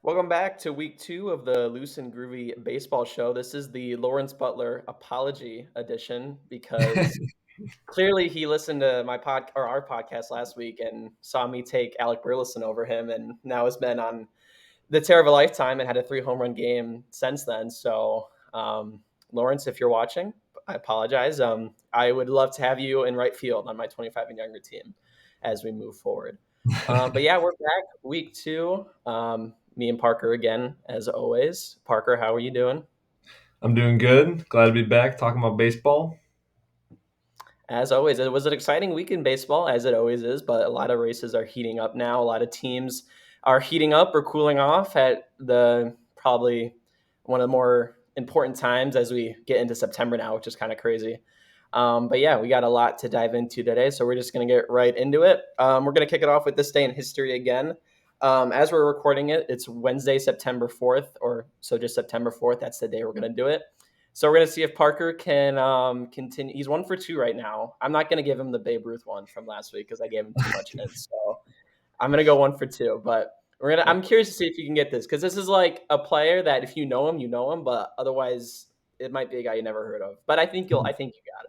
Welcome back to week 2 of the Loose and Groovy Baseball Show. This is the Lawrence Butler apology edition because clearly he listened to our podcast last week and saw me take Alec Burleson over him, and now has been on the tear of a lifetime and had a 3 home run game since then. So, Lawrence, if you're watching, I apologize. I would love to have you in right field on my 25 and younger team as we move forward. But yeah, we're back week 2. Me and Parker again, as always. Parker, how are you doing? I'm doing good. Glad to be back talking about baseball. As always, it was an exciting week in baseball, as it always is, but a lot of races are heating up now. A lot of teams are heating up or cooling off at the probably one of the more important times as we get into September now, which is kind of crazy. But yeah, we got a lot to dive into today, so we're just going to get right into it. We're going to kick it off with this day in history again. As we're recording it, it's Wednesday, September 4th, or so just September 4th. That's the day we're going to do it. So we're going to see if Parker can continue. He's 1 for 2 right now. I'm not going to give him the Babe Ruth one from last week because I gave him too much hints. So I'm going to go 1 for 2. But I'm curious to see if you can get this because this is like a player that if you know him, you know him. But otherwise, it might be a guy you never heard of. But I think you got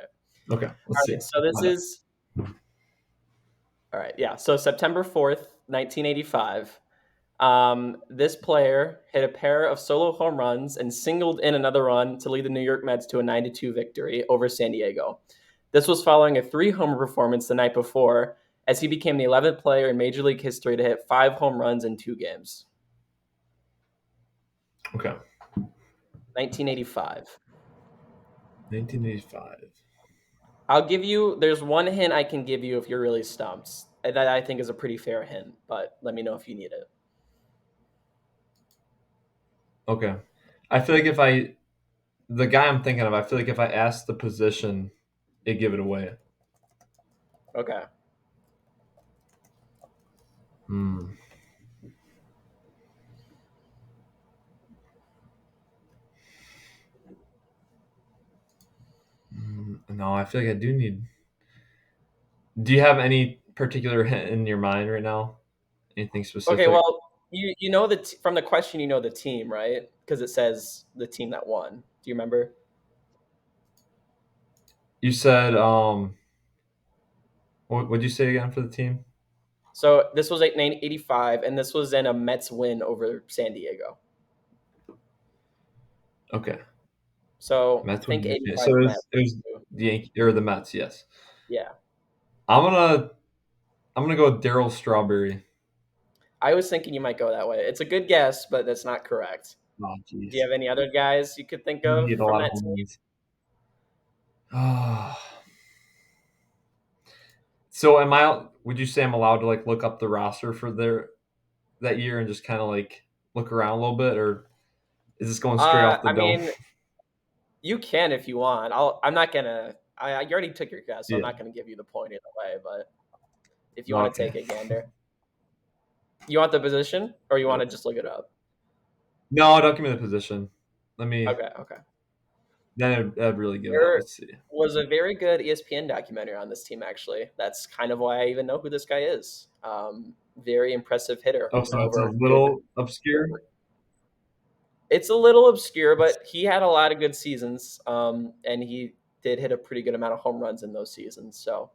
it. Okay, All let's see. right. So this is all right. Yeah. So September 4th, 1985. This player hit a pair of solo home runs and singled in another run to lead the New York Mets to a 9-2 victory over San Diego. This was following a 3 homer performance the night before, as he became the 11th player in Major League history to hit 5 home runs in 2 games. Okay. 1985. 1985. There's one hint I can give you if you're really stumped. That I think is a pretty fair hint, but let me know if you need it. Okay. I feel like the guy I'm thinking of, I feel like if I asked the position, it'd give it away. Okay. Hmm. No, I feel like I do need. Do you have any particular hint in your mind right now? Anything Okay, specific? well, you know from the question you know the team, right? Because it says the team that won. Do you remember? You said what would you say again for the team? So this was 1985, and this was in a Mets win over San Diego. Okay. So Mets think win. So 85 Mets. it was the Yankee or the Mets, yes. Yeah, I'm gonna I'm gonna go with Daryl Strawberry. I was thinking you might go that way. It's a good guess, but that's not correct. Oh Do you jeez. have any other guys you could think He of hit a from lot of that home team? runs. Oh. So am I? Would you say I'm allowed to like look up the roster for that year and just kind of like look around a little bit, or is this going straight off the I dome? mean, you can if you want. I'm not gonna. You already took your guess, so I'm Yeah. not gonna give you the point either way. But if you want to Okay. take a gander, you want the position, or you want to just look it up? No, don't give me the position. Let me. Okay, okay. Then I'd really give it up. There Let's see. was a very good ESPN documentary on this team, actually. That's kind of why I even know who this guy is. Very impressive hitter Oh, so it's over a a good. little obscure. It's a little obscure, Let's, but he had a lot of good seasons, and he did hit a pretty good amount of home runs in those seasons. So,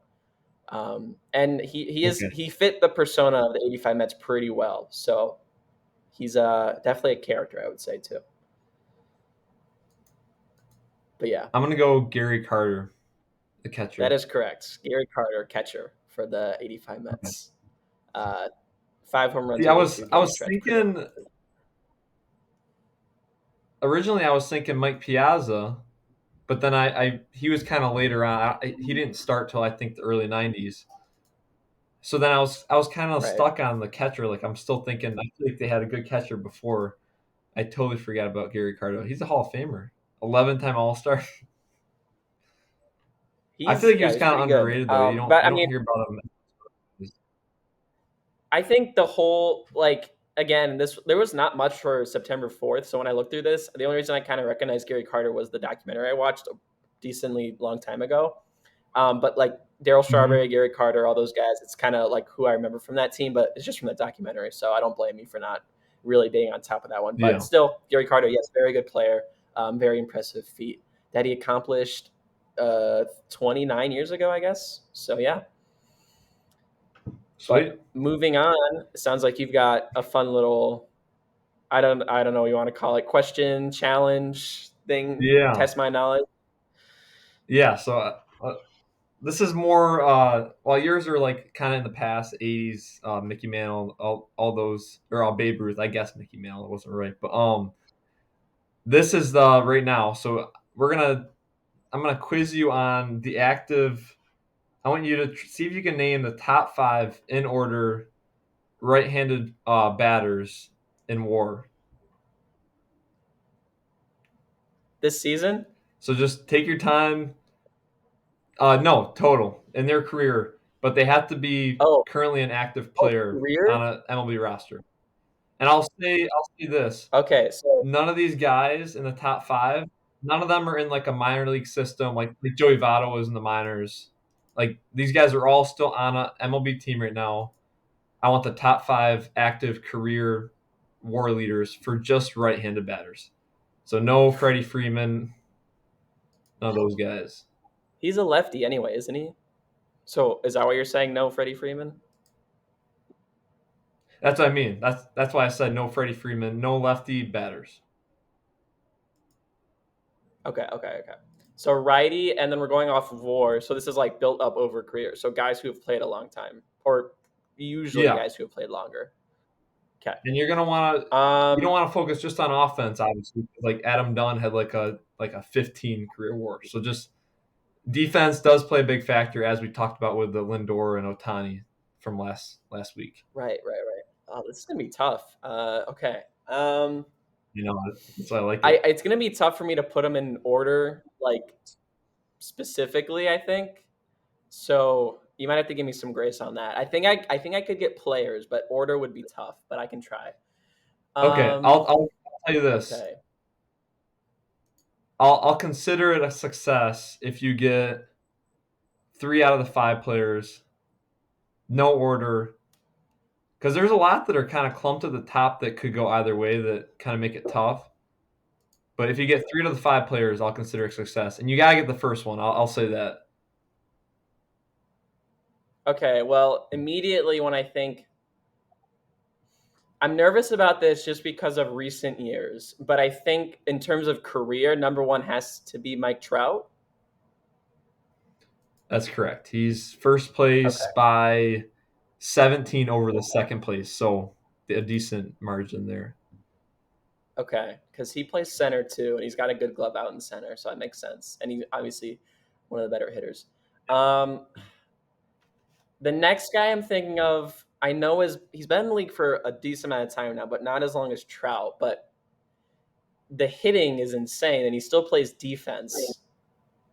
and okay. he fit the persona of the '85 Mets pretty well. So he's definitely a character, I would say too. But yeah, I'm gonna go Gary Carter, the that catcher. is correct. Gary Carter, catcher for the '85 Okay. Mets. Uh, 5 home runs See, over a 2 game I was stretch. Pretty thinking originally. I was thinking Mike Piazza, but then he was kind of later on. He didn't start till I think the early '90s. So then I was kind of right. stuck on the catcher. Like I'm still thinking. I feel like they had a good catcher before. I totally forgot about Gary Carter. He's a Hall of Famer, 11-time All Star. I feel like he was He's kind of pretty good. underrated though. But You I don't mean, hear about him. I think the whole like again, this there was not much for September 4th. So when I looked through this, the only reason I kind of recognized Gary Carter was the documentary I watched a decently long time ago. But like Daryl Mhm. Strawberry, Gary Carter, all those guys, it's kind of like who I remember from that team, but it's just from the documentary. So I don't blame you for not really being on top of that one. But Yeah. still, Gary Carter, yes, very good player, very impressive feat that he accomplished 29 years ago, I guess. So yeah. Sweet. But moving on, it sounds like you've got a fun little I don't know what you want to call it, question, challenge thing, Yeah. test my knowledge. Yeah. So this is more while yours are like kind of in the past, 80s, Mickey Mantle, all those, or Babe Ruth, I guess Mickey Mantle, it wasn't right. But this is the right now. So I'm gonna quiz you on the active. I want you to see if you can name the top 5 in order right-handed batters in WAR. This season? So just take your time. No, total in their career, but they have to be Oh, currently an active oh, player on career? a MLB roster. And I'll say this: Okay, so none of these guys in the top 5, none of them are in like a minor league system. Like Joey Votto was in the minors. Like these guys are all still on a MLB team right now. I want the top 5 active career WAR leaders for just right-handed batters. So no Freddie Freeman, none of those guys. he's a lefty anyway, isn't he? So is that what you're saying? No, Freddie Freeman? That's what I mean. That's why I said no Freddie Freeman, no lefty batters. Okay, okay, okay. So righty, and then we're going off of WAR. So this is like built up over career. So guys who have played a long time, or usually Yeah, guys who have played longer. Okay. and you're gonna want to. You don't Um. want to focus just on offense, obviously. Like Adam Dunn had like a 15 career WAR. So just defense does play a big factor, as we talked about with the Lindor and Otani from last week. Right, right, right. Oh, this is gonna be tough. Okay. You know, so I like it. It's gonna be tough for me to put them in order, like specifically. I think so. You might have to give me some grace on that. I think I could get players, but order would be tough. But I can try. Okay, Um. I'll tell you this. Okay. I'll consider it a success if you get 3 out of the 5 players, no order, because there's a lot that are kind of clumped at the top that could go either way that kind of make it tough. But if you get 3 to the 5 players, I'll consider it a success. And you gotta get the first one. I'll say that. Okay. Well, immediately when I think I'm nervous about this just because of recent years, but I think in terms of career, number one has to be Mike Trout. That's correct. He's first Okay. place by 17 over the second place, so a decent margin there. Okay, because he plays center too, and he's got a good glove out in center, so that makes sense. And he's obviously one of the better hitters. Um, the next guy I'm thinking of, I know is he's been in the league for a decent amount of time now, but not as long as Trout. But the hitting is insane, and he still plays defense.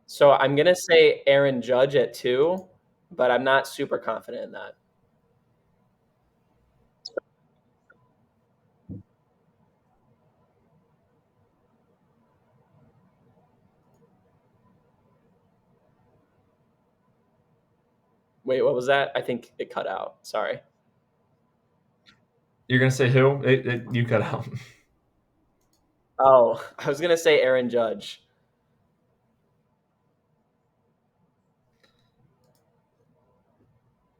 So I'm gonna say Aaron Judge at 2, but I'm not super confident in that. Wait, what was that? I think it cut out. Sorry. You're gonna say who? You cut out. Oh, I was gonna say Aaron Judge.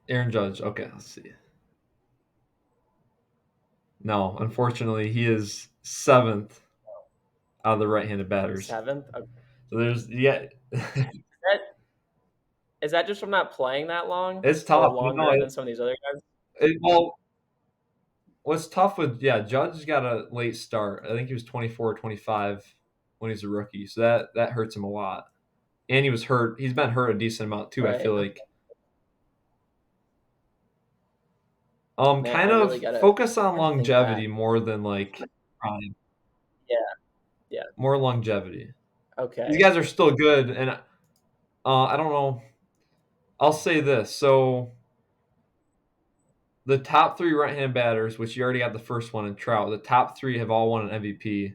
Aaron Judge. Okay, let's see. No, unfortunately, he is 7th out of the right-handed batters. 7th. Okay. So there's yeah, Is that just from not playing that long it's or tough. But no, longer than some of these other guys? well, what's tough with Judge got a late start. I think he was 24 or 25 when he was a rookie, so that hurts him a lot. And he was hurt. He's been hurt a decent amount too. I Right. feel Okay. like. Man, I Kind of really focus on gotta think back. longevity more than like prime. Yeah, yeah. More longevity. These Okay. guys are still good, and I don't know. I'll say this. So the top 3 right-hand batters, which you already got the first one in Trout, the top 3 have all won an MVP.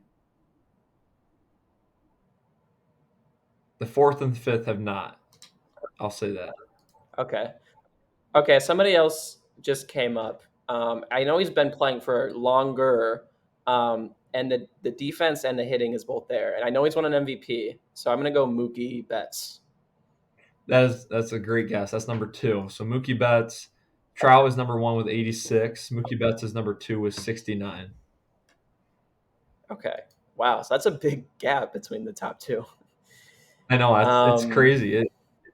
The fourth and fifth have not. I'll say that. Okay. Okay. Somebody else just came up. I know he's been playing for longer, and the defense and the hitting is both there. And I know he's won an MVP, so I'm going to go Mookie Betts. That's a great guess. That's number 2. So Mookie Betts, Okay. Trout is number 1 with 86. Mookie Betts is number 2 with 69. Okay. Wow. So that's a big gap between the top two. I know it's Um, crazy. It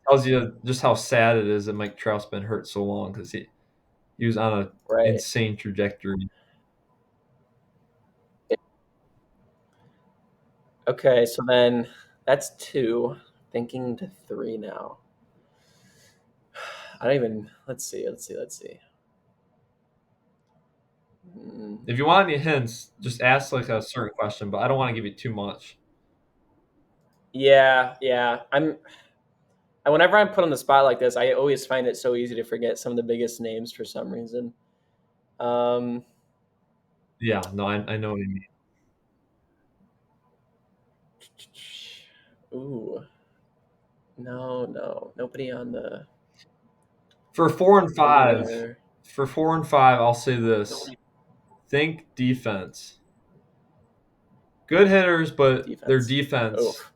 tells you just how sad it is that Mike Trout's been hurt so long because he was on an right. insane trajectory. Okay. So then that's two. Thinking to three now. I don't even. Let's see. Let's see. Let's see. Mm, If you want any hints, just ask like a certain question, but I don't want to give you too much. yeah. Yeah. Whenever I'm put on the spot like this, I always find it so easy to forget some of the biggest names for some reason. Um, Yeah, no, I know what you mean. ooh, no, nobody on the For 4 and 5, there. I'll say this: Nobody think defense. Good hitters, but their defense. defense Oof.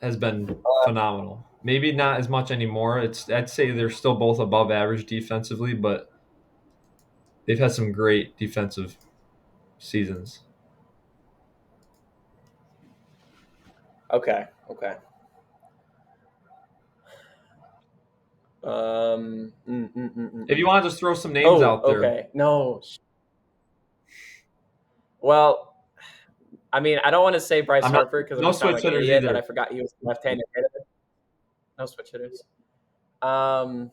has been phenomenal. Maybe not as much anymore. I'd say they're still both above average defensively, but they've had some great defensive seasons. Okay. Okay. If you want to just throw some names Oh, out there, okay. No. Well, I mean, I don't want to say Bryce I'm not Harper because I'm no gonna sound switch like an hitters idiot that I either. forgot he was a left-handed hitter. No switch hitters. Um,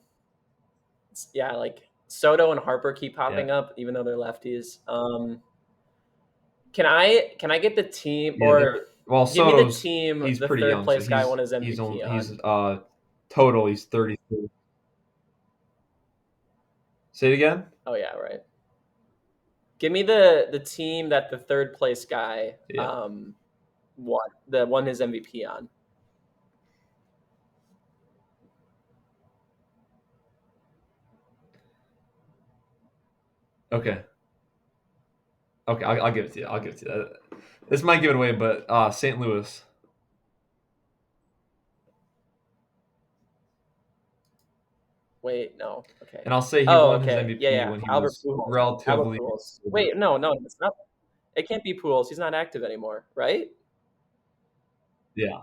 yeah, like Soto and Harper keep Yeah, popping up, even though they're lefties. Can I get the team yeah. or Well, give me the Soto's team he's the pretty third young, so place guy won he's his he's MVP on he's on? total he's 33. Say it again. Oh yeah, right. Give me the team that the third place guy Yeah. won his MVP on. Okay. Okay. I'll give it to you. I'll give it to you. This might give it away, but St. Louis, Wait, no. Okay. and I'll say he Oh, won his okay. Yeah, MVP yeah. when he Albert was Pujols. Albert relatively Pujols. older. Wait, no, no, it's not. It can't be Pujols. He's not active anymore, right? Yeah.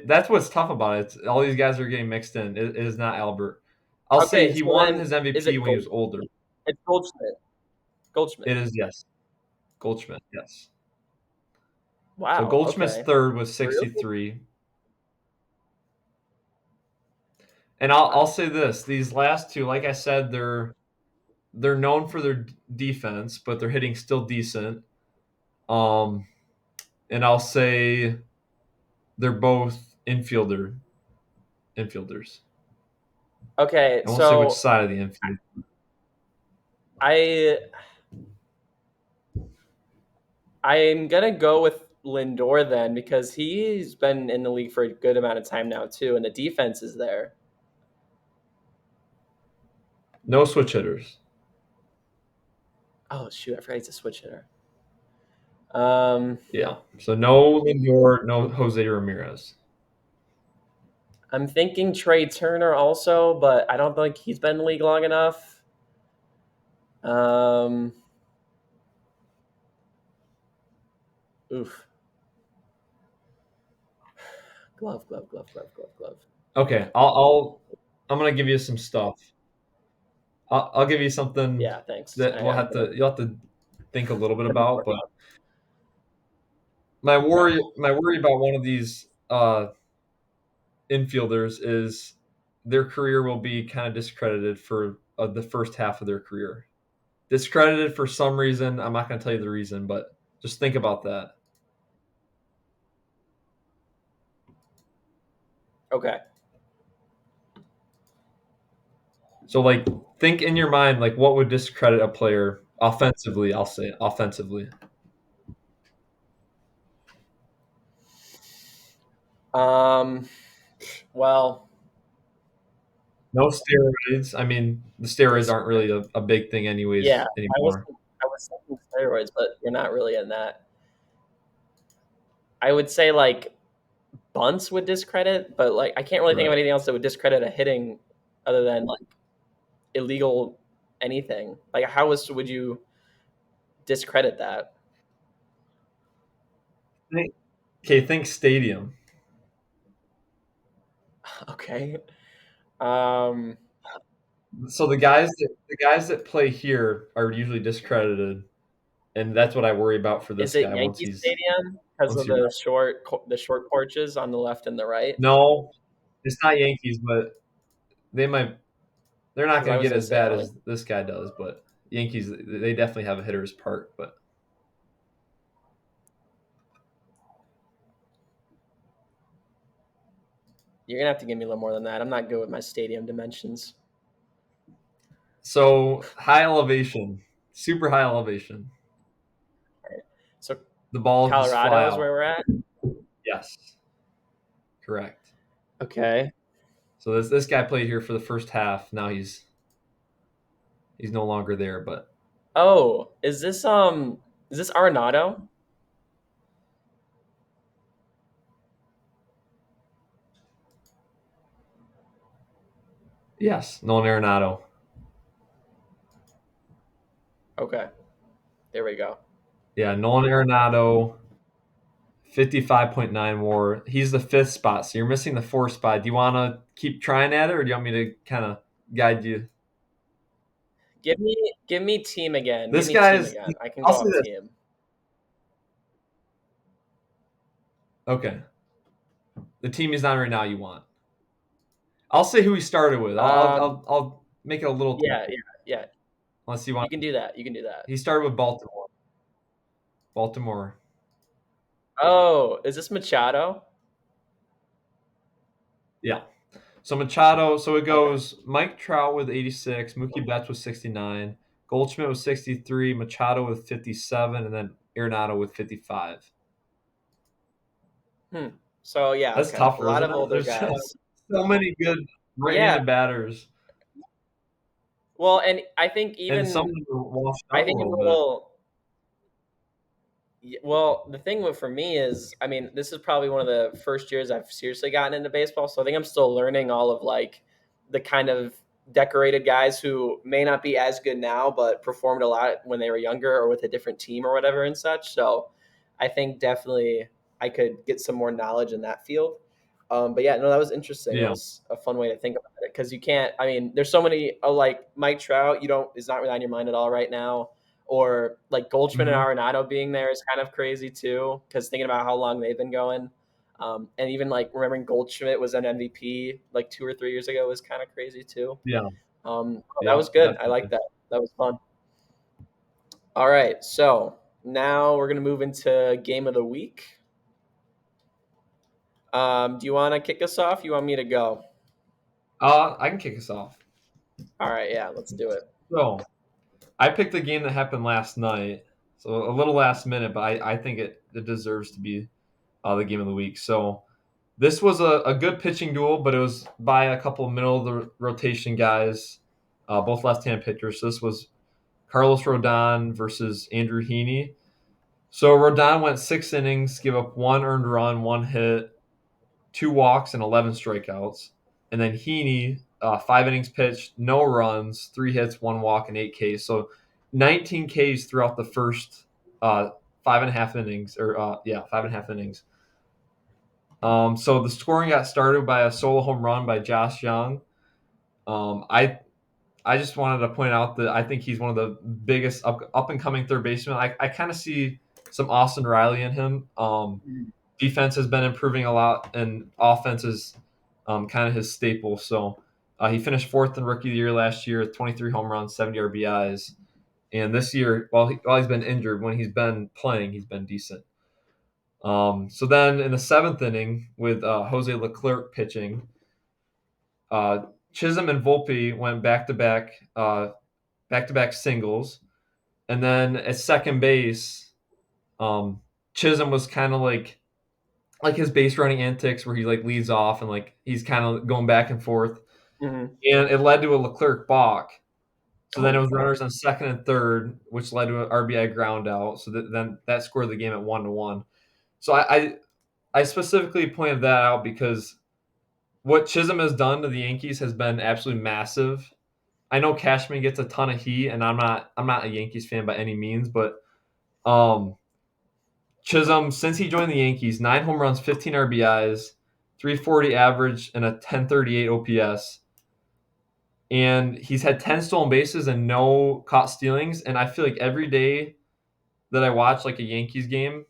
That's what's tough about it. All these guys are getting mixed in. It is not Albert. I'll say Okay, he so won then his is MVP it when he was older. It's Goldschmidt. Goldschmidt. It is, yes. Goldschmidt, yes. So Wow. Goldschmidt's Okay. third was Really? 63. And I'll Wow. say this: these last two, like I said, they're known for their defense, but they're hitting still decent. Um, and I'll say they're both infielders. Okay, I won't say which so side of the infield. I I'm gonna go with Lindor then because he's been in the league for a good amount of time now too, and the defense is there. No switch hitters. Oh shoot, I forgot he's a switch hitter. Um, Yeah. So no Lindor, no Jose Ramirez. I'm thinking Trey Turner also, but I don't think he's been in the league long enough. Um, oof. Glove. Okay, I'm gonna give you some stuff. I'll give you something Yeah, thanks. that I'm gonna. you'll have to think a little bit Gonna be about. working But on. Okay. my worry about one of these infielders is their career will be kind of discredited for the first half of their career. Discredited for some reason. I'm not going to tell you the reason, but just think about that. Okay. So, like, think in your mind, like, what would discredit a player offensively? I'll say offensively. Um. Well, No steroids. I mean, the steroids This, aren't really a big thing yeah, anyways I anymore. wasn't. I was thinking steroids, but you're not really in that. I would say like bunts would discredit, but like I can't really think of Right. anything else that would discredit a hitting other than like illegal anything. Like how would you discredit that? Think, okay, think stadium. Okay. Um, So the guys that play here are usually discredited, and that's what I worry about for is this it guy Yankee Stadium because once of he. the short porches on the left and the right? No, it's not Yankees, but they might. They're not Because I going to was get gonna as say bad probably as this guy does, but Yankees they definitely have a hitter's park. But you're gonna have to give me a little more than that. I'm not good with my stadium dimensions. so high elevation, super high elevation. Right. So The balls just fly Colorado is out. where we're at. Yes, correct. Okay. So this guy played here for the first half. Now he's no longer there. But Oh, is this Arenado? yes, Nolan Arenado. Okay, there we go. Yeah, Nolan Arenado, 55.9 WAR. He's the fifth spot, so you're missing the fourth spot. Do you want to keep trying at it, or do you want me to kind of guide you? Give me team again. Give This me guy team is. again. I can I'll go say off this. team. Okay, the team he's on right now. You want? I'll say who he started with. I'll make it a little Yeah, tricky. yeah, yeah. Unless you want. You can do that. You can do that. He started with Baltimore. Baltimore. Oh, is this Machado? Yeah. So Machado. So it Okay. goes Mike Trout with 86, Mookie Betts with 69, Goldschmidt with 63, Machado with 57, and then Arenado with 55. Hmm. So yeah, That's okay. A tougher, lot isn't of it? older There's guys. so many good Yeah. right-handed batters, Well, and I think and some even of them are washed I out a think a little bit. little. Well, the thing for me is, I mean, this is probably one of the first years I've seriously gotten into baseball, so I think I'm still learning all of like the kind of decorated guys who may not be as good now, but performed a lot when they were younger or with a different team or whatever and such. So I think definitely I could get some more knowledge in that field. But yeah, no, that was interesting. That Yeah. was a fun way to think about it because you can't. I mean, there's so many like Mike Trout. You don't is not really on your mind at all right now, or like Goldschmidt and Mhm. Arenado being there is kind of crazy too. Because thinking about how long they've been going, and even like remembering Goldschmidt was an MVP like 2 or 3 years ago was kind of crazy too. Yeah. That Yep, was good. I like definitely. that. That was fun. All right, so now we're gonna move into game of the week. Do you want to kick us off? You want me to go? I can kick us off. All right, yeah, let's do it. So, I picked the game that happened last night, so a little last minute, but I think it deserves to be the game of the week. So, this was a good pitching duel, but it was by a couple middle of the rotation guys, both left-hand pitchers. So this was Carlos Rodon versus Andrew Heaney. So Rodon went 6 innings, gave up one earned run, one hit, two walks, and 11 strikeouts. And then Heaney, 5 innings pitched, no runs, three hits, one walk, and 8 Ks. So 19 Ks throughout the first 5.5 innings, or yeah, 5.5 innings. So the scoring got started by a solo home run by Josh Young. I just wanted to point out that I think he's one of the biggest up and coming third basemen. I kind of see some Austin Riley in him. Defense has been improving a lot, and offense is kind of his staple. So he finished fourth in rookie of the year last year with 23 home runs, 70 RBIs. And this year, while he's been injured, when he's been playing, he's been decent. So then in the seventh inning, with Jose Leclerc pitching, uh, Chisholm and Volpe went back to back singles, and then at second base, um, Chisholm was kind of like his base running antics where he like leads off and like he's kind of going back and forth. Mhm. and it led to a Leclerc balk. So Oh then it my was god. runners on second and third, which led to an RBI ground out. So then that scored the game at 1-1. So I specifically pointed that out because what Chisholm has done to the Yankees has been absolutely massive. I know Cashman gets a ton of heat, and I'm not a Yankees fan by any means, but um, Chisholm, since he joined the Yankees, 9 home runs, 15 RBIs, 340 average, and a 1038 OPS. And he's had 10 stolen bases and no caught stealings. And I feel like every day that I watch like a Yankees game,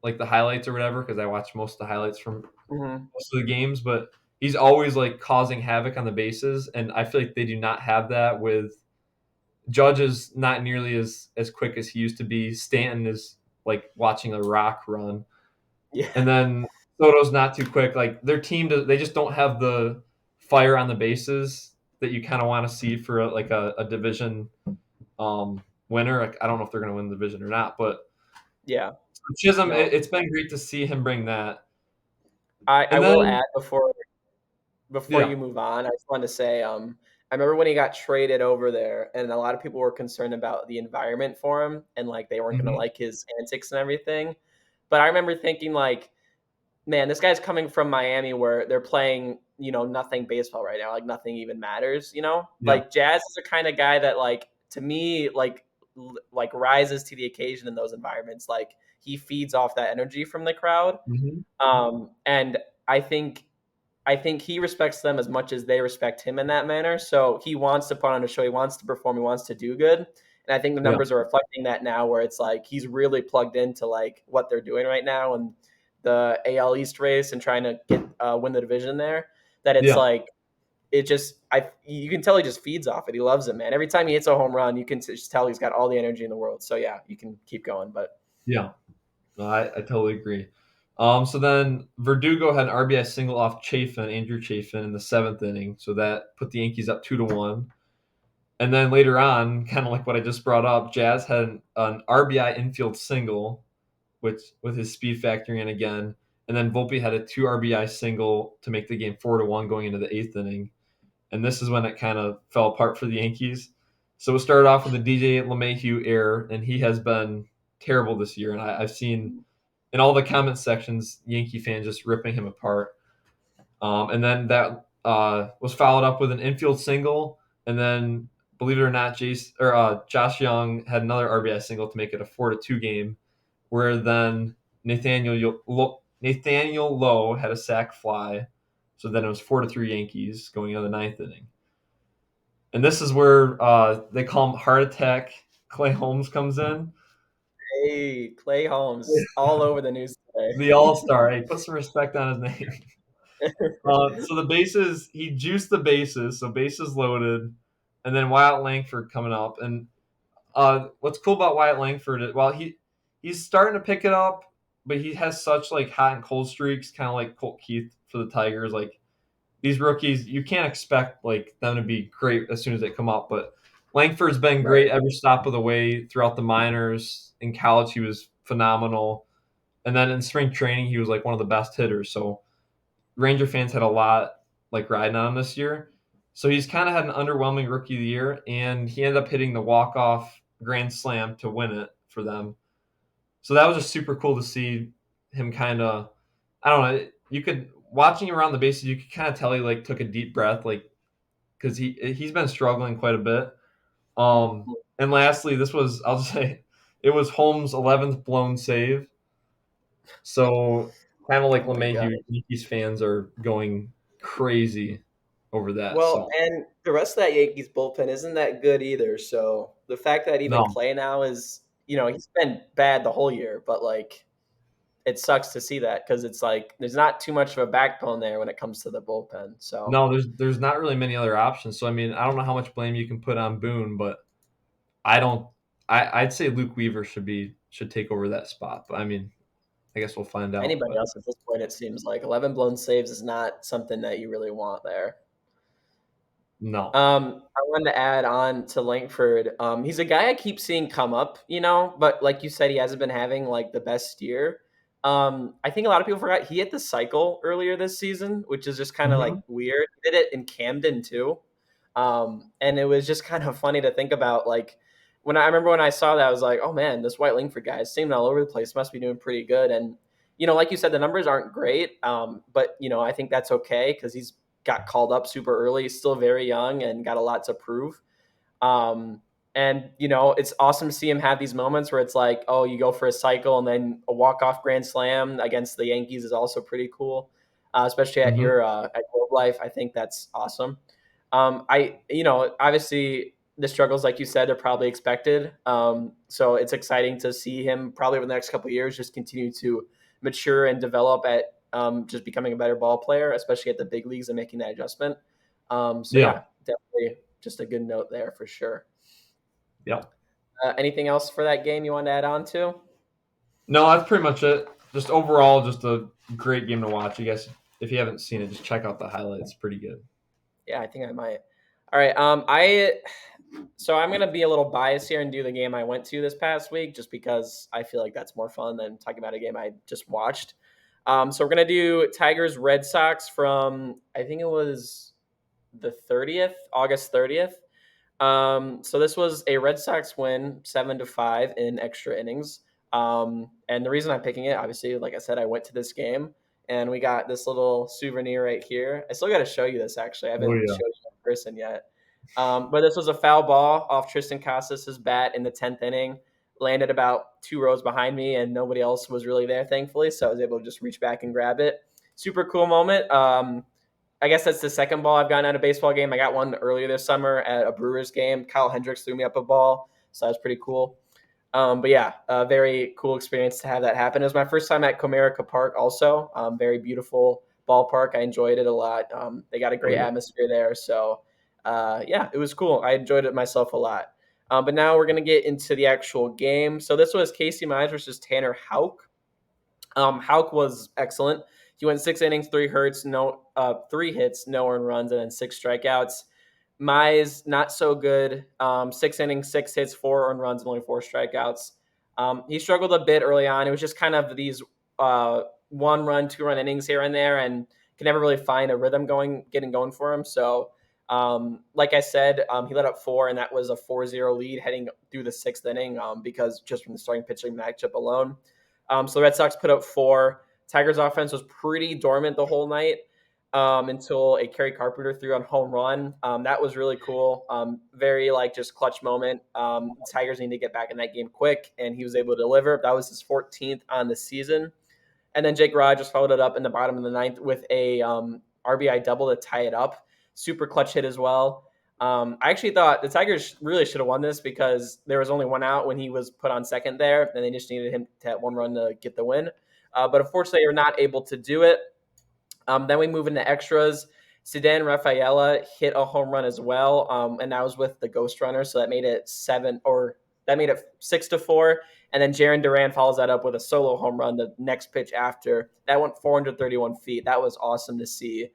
like the highlights or whatever, because I watch most of the highlights from Mhm. most of the games, but he's always like causing havoc on the bases. And I feel like they do not have that with Judge is not nearly as quick as he used to be. Stanton is like watching a rock run. Yeah. And then Soto's not too quick. Like their team, they just don't have the fire on the bases that you kind of want to see for a division winner. Like, I don't know if they're going to win the division or not, but Yeah. Chisholm, No. it's been great to see him bring that. I And will then, add before yeah, you move on, I just wanted to say, I remember when he got traded over there, and a lot of people were concerned about the environment for him, and like they weren't gonna hmm, like his antics and everything. But I remember thinking like, man, this guy's coming from Miami where they're playing, nothing baseball right now, like nothing even matters, yeah, Like Jazz is the kind of guy that like to me like rises to the occasion in those environments. Like he feeds off that energy from the crowd. hmm, And I think he respects them as much as they respect him in that manner. So he wants to put on a show. He wants to perform. He wants to do good. And I think the yeah, numbers are reflecting that now, where it's like he's really plugged into like what they're doing right now and the AL East race and trying to get win the division there. That it's yeah, like it just you can tell he just feeds off it. He loves it, man. Every time he hits a home run, you can just tell he's got all the energy in the world. So yeah, you can keep going. But yeah. No, I totally agree. So then Verdugo had an RBI single off Chafin, Andrew Chafin, in the seventh inning, so that put the Yankees up 2-1. And then later on, kind of like what I just brought up, Jazz had an RBI infield single, which with his speed factoring in again, and then Volpe had a 2 RBI single to make the game 4-1 going into the eighth inning. And this is when it kind of fell apart for the Yankees. So it started off with a DJ LeMahieu error, and he has been terrible this year. And I've seen in all the comment sections, Yankee fans just ripping him apart. And then that was followed up with an infield single, and then believe it or not, Josh Young had another RBI single to make it a 4-2 game. Where then Nathaniel Lowe had a sac fly, so then it was 4-3 Yankees going into the ninth inning. And this is where they call him Heart Attack. Clay Holmes comes in, hey, Clay Holmes all over the news the All Star. Hey, put some respect on his name. today. So the bases, he juiced the bases, so bases loaded, and then Wyatt Langford coming up. And what's cool about Wyatt Langford is, well, he's starting to pick it up, but he has such like hot and cold streaks, kind of like Colt Keith for the Tigers. Like these rookies, you can't expect like them to be great as soon as they come up. But Langford's been Right. great every stop of the way throughout the minors. In college, he was phenomenal, and then in spring training, he was like one of the best hitters. So Ranger fans had a lot like riding on him this year. So he's kind of had an underwhelming rookie of the year, and he ended up hitting the walk off grand slam to win it for them. So that was just super cool to see him kind of. I don't know. You could watching him around the bases, you could kind of tell he like took a deep breath, like because he's been struggling quite a bit. And lastly, this was I'll just say it was Holmes' 11th blown save. So kind of like Oh my god. LeMahieu, Yankees fans are going crazy over that. Well, So and the rest of that Yankees bullpen isn't that good either. So the fact that even no, Clay now is, he's been bad the whole year, but like it sucks to see that because it's like there's not too much of a backbone there when it comes to the bullpen. So no, there's not really many other options. So I mean, I don't know how much blame you can put on Boone, but I don't. I'd say Luke Weaver should take over that spot. But I mean, I guess we'll find out. anybody But else at this point, it seems like 11 blown saves is not something that you really want there. no, I wanted to add on to Langford. He's a guy I keep seeing come up, but like you said, he hasn't been having like the best year. I think a lot of people forgot he hit the cycle earlier this season, which is just kind of like Hmm. weird. He did it in Camden too, and it was just kind of funny to think about. Like when I remember when I saw that, I was like, "Oh man, this White Lingford guy is seeming all over the place. Must be doing pretty good." And like you said, the numbers aren't great, but I think that's okay because he's got called up super early. He's still very young and got a lot to prove. Um, and it's awesome to see him have these moments where it's like, oh, you go for a cycle and then a walk-off grand slam against the Yankees is also pretty cool, especially at Hmm. your at Globe Life. I think that's awesome. Obviously the struggles, like you said, are probably expected. So it's exciting to see him probably over the next couple of years just continue to mature and develop at just becoming a better ball player, especially at the big leagues and making that adjustment. So Yeah. yeah, definitely just a good note there for sure. Yeah. Anything else for that game you want to add on to? No, that's pretty much it. Just overall, just a great game to watch. You guys, if you haven't seen it, just check out the highlights. It's pretty good. Yeah, I think I might. All right. I'm gonna be a little biased here and do the game I went to this past week, just because I feel like that's more fun than talking about a game I just watched. So we're gonna do Tigers Red Sox from I think it was the 30th, August 30th. So this was a Red Sox win, 7-5 in extra innings. And the reason I'm picking it, obviously, like I said, I went to this game and we got this little souvenir right here. I still got to show you this. Actually, I Oh haven't yeah. showed you in person yet. But this was a foul ball off Tristan Casas's bat in the 10th inning. Landed about 2 rows behind me, and nobody else was really there, thankfully. So I was able to just reach back and grab it. Super cool moment. I guess that's the second ball I've gotten at a baseball game. I got one earlier this summer at a Brewers game. Kyle Hendricks threw me up a ball, so that was pretty cool. But yeah, a very cool experience to have that happen. It was my first time at Comerica Park, also. Very beautiful ballpark. I enjoyed it a lot. They got a Oh great yeah. atmosphere there. So yeah, it was cool. I enjoyed it myself a lot. But now we're going to get into the actual game. So this was Casey Mize versus Tanner Houck. Hauk was excellent. He went 6 innings, 3 hits, no 3 hits, no earned runs, and then 6 strikeouts. Mize not so good. 6 innings, 6 hits, 4 earned runs, and only 4 strikeouts. He struggled a bit early on. It was just kind of these 1 run, 2 run innings here and there, and could never really find a rhythm getting going for him. So, like I said, he let up 4, and that was a 4-0 lead heading through the 6th inning because just from the starting pitching matchup alone. So the Red Sox put up 4. Tigers' offense was pretty dormant the whole night until a Kerry Carpenter threw on home run. That was really cool. Very like just clutch moment. Tigers need to get back in that game quick, and he was able to deliver. That was his 14th on the season. And then Jake Rogers followed it up in the bottom of the ninth with a RBI double to tie it up. Super clutch hit as well. I actually thought the Tigers really should have won this because there was only one out when he was put on second there, and they just needed him to have 1 run to get the win. But unfortunately, they were not able to do it. Then we move into extras. Sedan Rafaela hit a home run as well, and that was with the ghost runner, so that made it 6-4. And then Jaron Duran follows that up with a solo home run the next pitch after. That went 431 feet. That was awesome to see.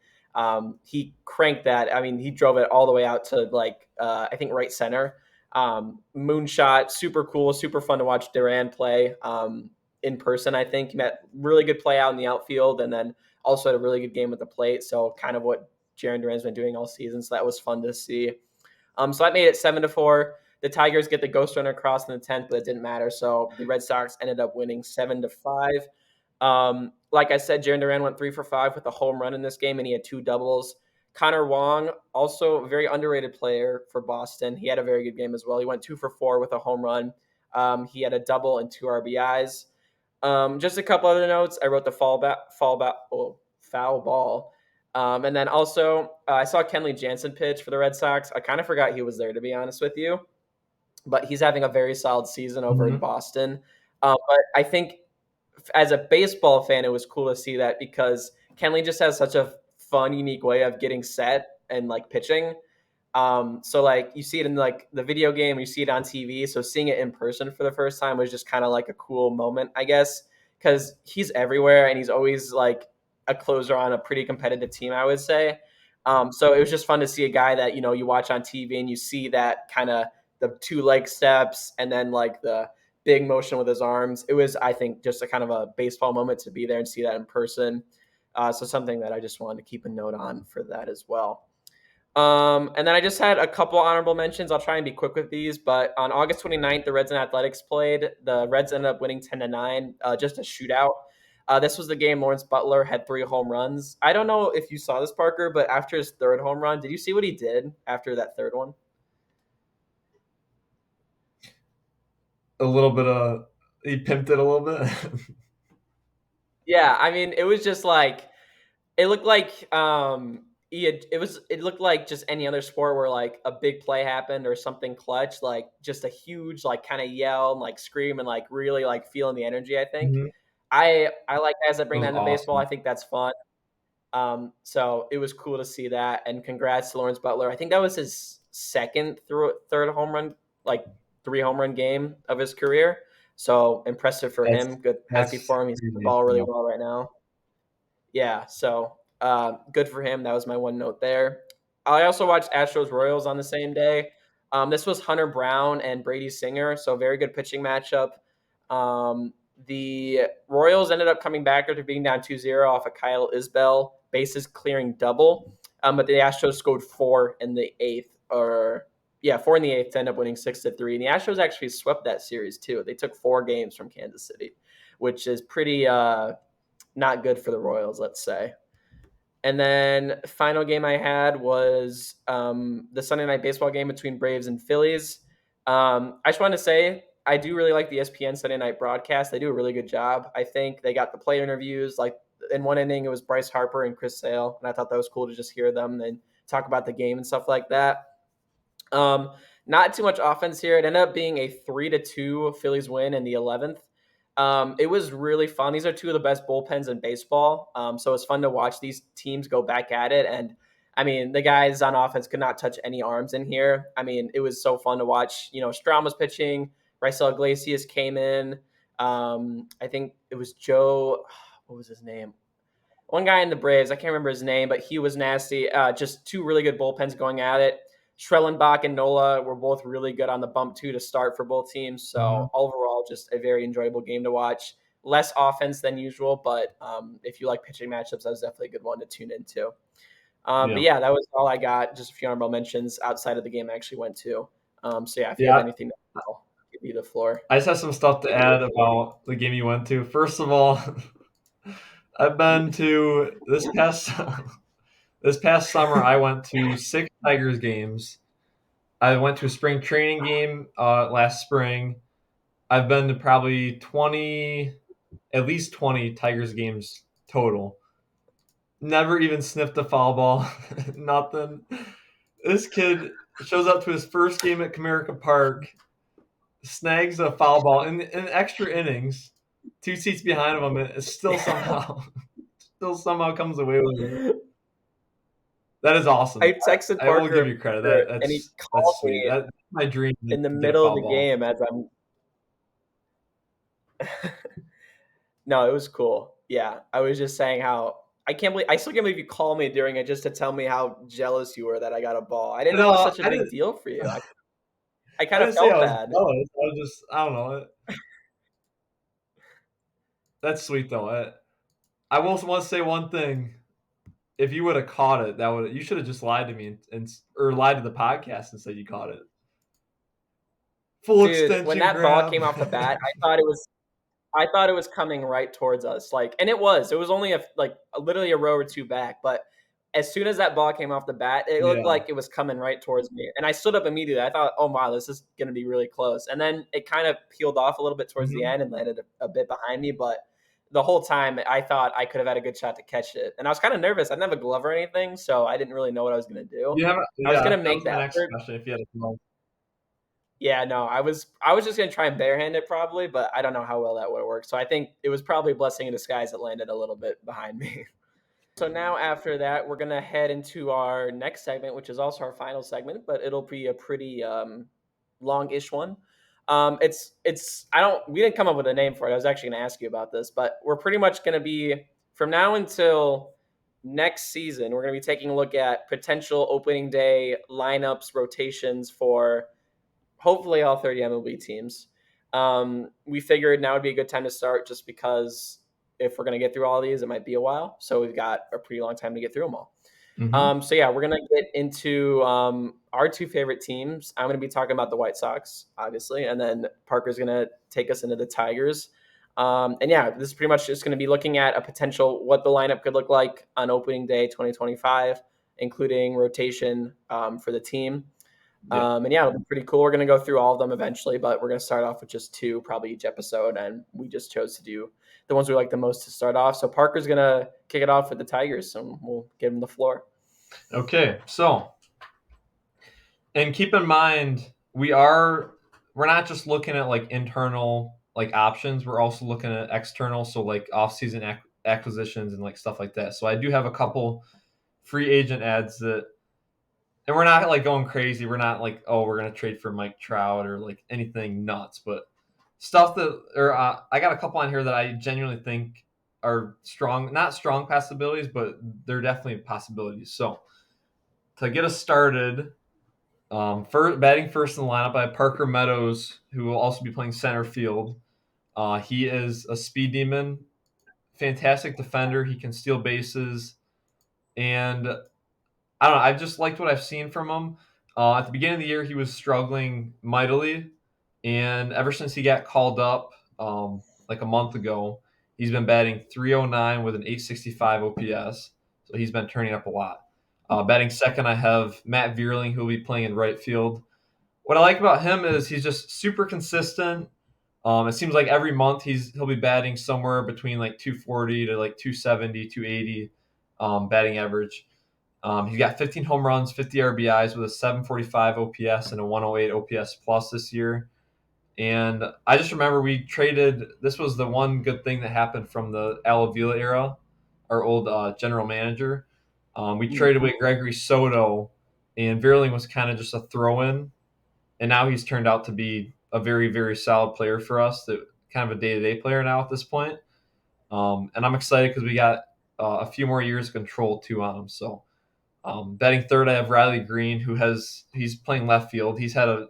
He cranked that. I mean, he drove it all the way out to like I think right center. Moonshot, super cool, super fun to watch Duran play in person. I think he met really good play out in the outfield, and then also had a really good game at the plate. So kind of what Jaron Duran's been doing all season. So that was fun to see. So that made it 7-4. The Tigers get the ghost runner across in the 10th, but it didn't matter. So the Red Sox ended up winning 7-5. Like I said, Jaron Duran went 3 for 5 with a home run in this game, and he had 2 doubles. Connor Wong, also a very underrated player for Boston. He had a very good game as well. He went 2 for 4 with a home run. He had a double and 2 RBIs. Just a couple other notes. I wrote the foul ball. And then also, I saw Kenley Jansen pitch for the Red Sox. I kind of forgot he was there, to be honest with you, but he's having a very solid season over in Hmm. Boston. But I think as a baseball fan, it was cool to see that because Kenley just has such a fun, unique way of getting set and like pitching. So like you see it in like the video game, you see it on TV. So seeing it in person for the first time was just kind of like a cool moment, I guess, because he's everywhere and he's always like a closer on a pretty competitive team, I would say. So it was just fun to see a guy that you watch on TV and you see that kind of the 2 leg steps and then like the big motion with his arms. It was, I think, just a kind of a baseball moment to be there and see that in person. So something that I just wanted to keep a note on for that as well. And then I just had a couple honorable mentions. I'll try and be quick with these, but on August 29th, the Reds and Athletics played. The Reds ended up winning 10-9, just a shootout. This was the game Lawrence Butler had 3 home runs. I don't know if you saw this, Parker, but after his third home run, did you see what he did after that third one? A little bit of he pimped it a little bit. Yeah, I mean, it was just like it looked like it looked like just any other sport where like a big play happened or something clutch, like just a huge like kind of yell and like scream and like really like feeling the energy. I think Mhm. I like guys that It bring was that into baseball. I awesome. think that's fun. So it was cool to see that, and congrats to Lawrence Butler. I think that was his second through third home run, like 3 home run game of his career. So impressive for That's him. Good, happy that's for him. He's hitting the crazy. ball really Yeah. well right now. Yeah, so good for him. That was my one note there. I also watched Astros Royals on the same day. This was Hunter Brown and Brady Singer, so very good pitching matchup. The Royals ended up coming back after being down 2-0 off of Kyle Isbell, bases clearing double. But the Astros scored 4 in the 8th, or yeah, 4 in the 8th to end up winning 6-3. And the Astros actually swept that series too. They took 4 games from Kansas City, which is pretty not good for the Royals, let's say. And then final game I had was the Sunday night baseball game between Braves and Phillies. I just wanted to say I do really like the ESPN Sunday night broadcast. They do a really good job. I think they got the player interviews. Like in one inning, it was Bryce Harper and Chris Sale, and I thought that was cool to just hear them and talk about the game and stuff like that. Um, Not too much offense here. It ended up being a 3-2 Phillies win in the 11th. It was really fun. These are two of the best bullpens in baseball. So it's fun to watch these teams go back at it. And I mean, the guys on offense could not touch any arms in here. I mean, it was so fun to watch. You know, Strahm was pitching. Raisel Iglesias came in. I think it was Joe. What was his name? One guy in the Braves, I can't remember his name, but he was nasty. Just two really good bullpens going at it. Schrellenbach and Nola were both really good on the bump too to start for both teams. Mhm. So overall, just a very enjoyable game to watch. Less offense than usual, but if you like pitching matchups, that was definitely a good one to tune into. But Yeah. yeah, that was all I got. Just a few honorable mentions outside of the game I actually went to. So yeah, if you have Yeah. anything, I'll give you the floor. I just have some stuff to add about the game you went to. First of all, I've been to this past summer. I went to 6 Tigers games. I went to a spring training game last spring. I've been to probably 20, at least 20 Tigers games total. Never even sniffed a foul ball. Nothing. This kid shows up to his first game at Comerica Park, snags a foul ball in extra innings, 2 seats behind him, and still Yeah. somehow comes away with it. That is I awesome. texted I will give Parker you credit. That and he that's called sweet. me That's my dream in the to get a middle of foul the ball. game as I'm no, it was cool. Yeah, I was just saying how I still can't believe you called me during it just to tell me how jealous you were that I got a ball. I didn't know it was No, such a big deal for you. I I kind of didn't say I felt was bad. jealous. I was just I don't know. That's sweet though. I will want to say one thing. If you would have caught it, that would you should have just lied to me and or lied to the podcast and said you caught it. Full Dude, when extension that ball grab. came off the bat, I thought it was coming right towards us. Like, and it was. It was only literally a row or two back, but as soon as that ball came off the bat, it looked Yeah. like it was coming right towards me. And I stood up immediately. I thought, "Oh wow, this is going to be really close." And then it kind of peeled off a little bit towards the Mhm. end and landed a bit behind me, but the whole time I thought I could have had a good shot to catch it. And I was kind of nervous. I didn't have a glove or anything, so I didn't really know what I was going to do. You haven't I was yeah, going to that make was the my next effort. question if you had a glove. Yeah, no, I was just gonna try and barehand it probably, but I don't know how well that would work. So I think it was probably a blessing in disguise that landed a little bit behind me. So now after that, we're gonna head into our next segment, which is also our final segment, but it'll be a pretty long-ish one. It's I don't we didn't come up with a name for it. I was actually gonna ask you about this, but we're pretty much gonna be from now until next season. We're gonna be taking a look at potential opening day lineups, rotations for hopefully all 30 MLB teams. We figured now would be a good time to start just because if we're going to get through all of these, it might be a while. So we've got a pretty long time to get through them all. Mm-hmm. So yeah, we're gonna get into our two favorite teams. I'm gonna be talking about the White Sox, obviously, and then Parker's gonna take us into the Tigers. And yeah, this is pretty much just gonna be looking at a potential what the lineup could look like on opening day 2025, including rotation for the team. Yeah. And yeah, it'll be pretty cool. We're gonna go through all of them eventually, but we're gonna start off with just two, probably each episode, and we just chose to do the ones we like the most to start off. So Parker's gonna kick it off with the Tigers, so we'll give him the floor. Okay. So, and keep in mind, we're not just looking at like internal like options. We're also looking at external, so like off-season acquisitions and like stuff like that. So I do have a couple free agent ads that, and we're not like going crazy. We're not like, oh, we're gonna trade for Mike Trout or like anything nuts, but stuff that, or I got a couple on here that I genuinely think are strong, not strong possibilities, but they're definitely possibilities. So to get us started, batting first in the lineup, I have Parker Meadows, who will also be playing center field. He is a speed demon, fantastic defender. He can steal bases, and I don't know. I've just liked what I've seen from him. At the beginning of the year, he was struggling mightily, and ever since he got called up, like a month ago, he's been batting 309 with an 865 OPS. So he's been turning up a lot. Batting second, I have Matt Vierling, who will be playing in right field. What I like about him is he's just super consistent. It seems like every month he'll be batting somewhere between like 240 to like 270, 280 batting average. He's got 15 home runs, 50 RBIs with a 745 OPS and a 108 OPS plus this year. And I just remember we traded. This was the one good thing that happened from the Al Avila era, our old general manager. We traded away Gregory Soto, and Vierling was kind of just a throw-in, and now he's turned out to be a very, very solid player for us. That kind of a day-to-day player now at this point. And I'm excited because we got a few more years of control too on him. So batting third, I have Riley Green, he's playing left field. He's had a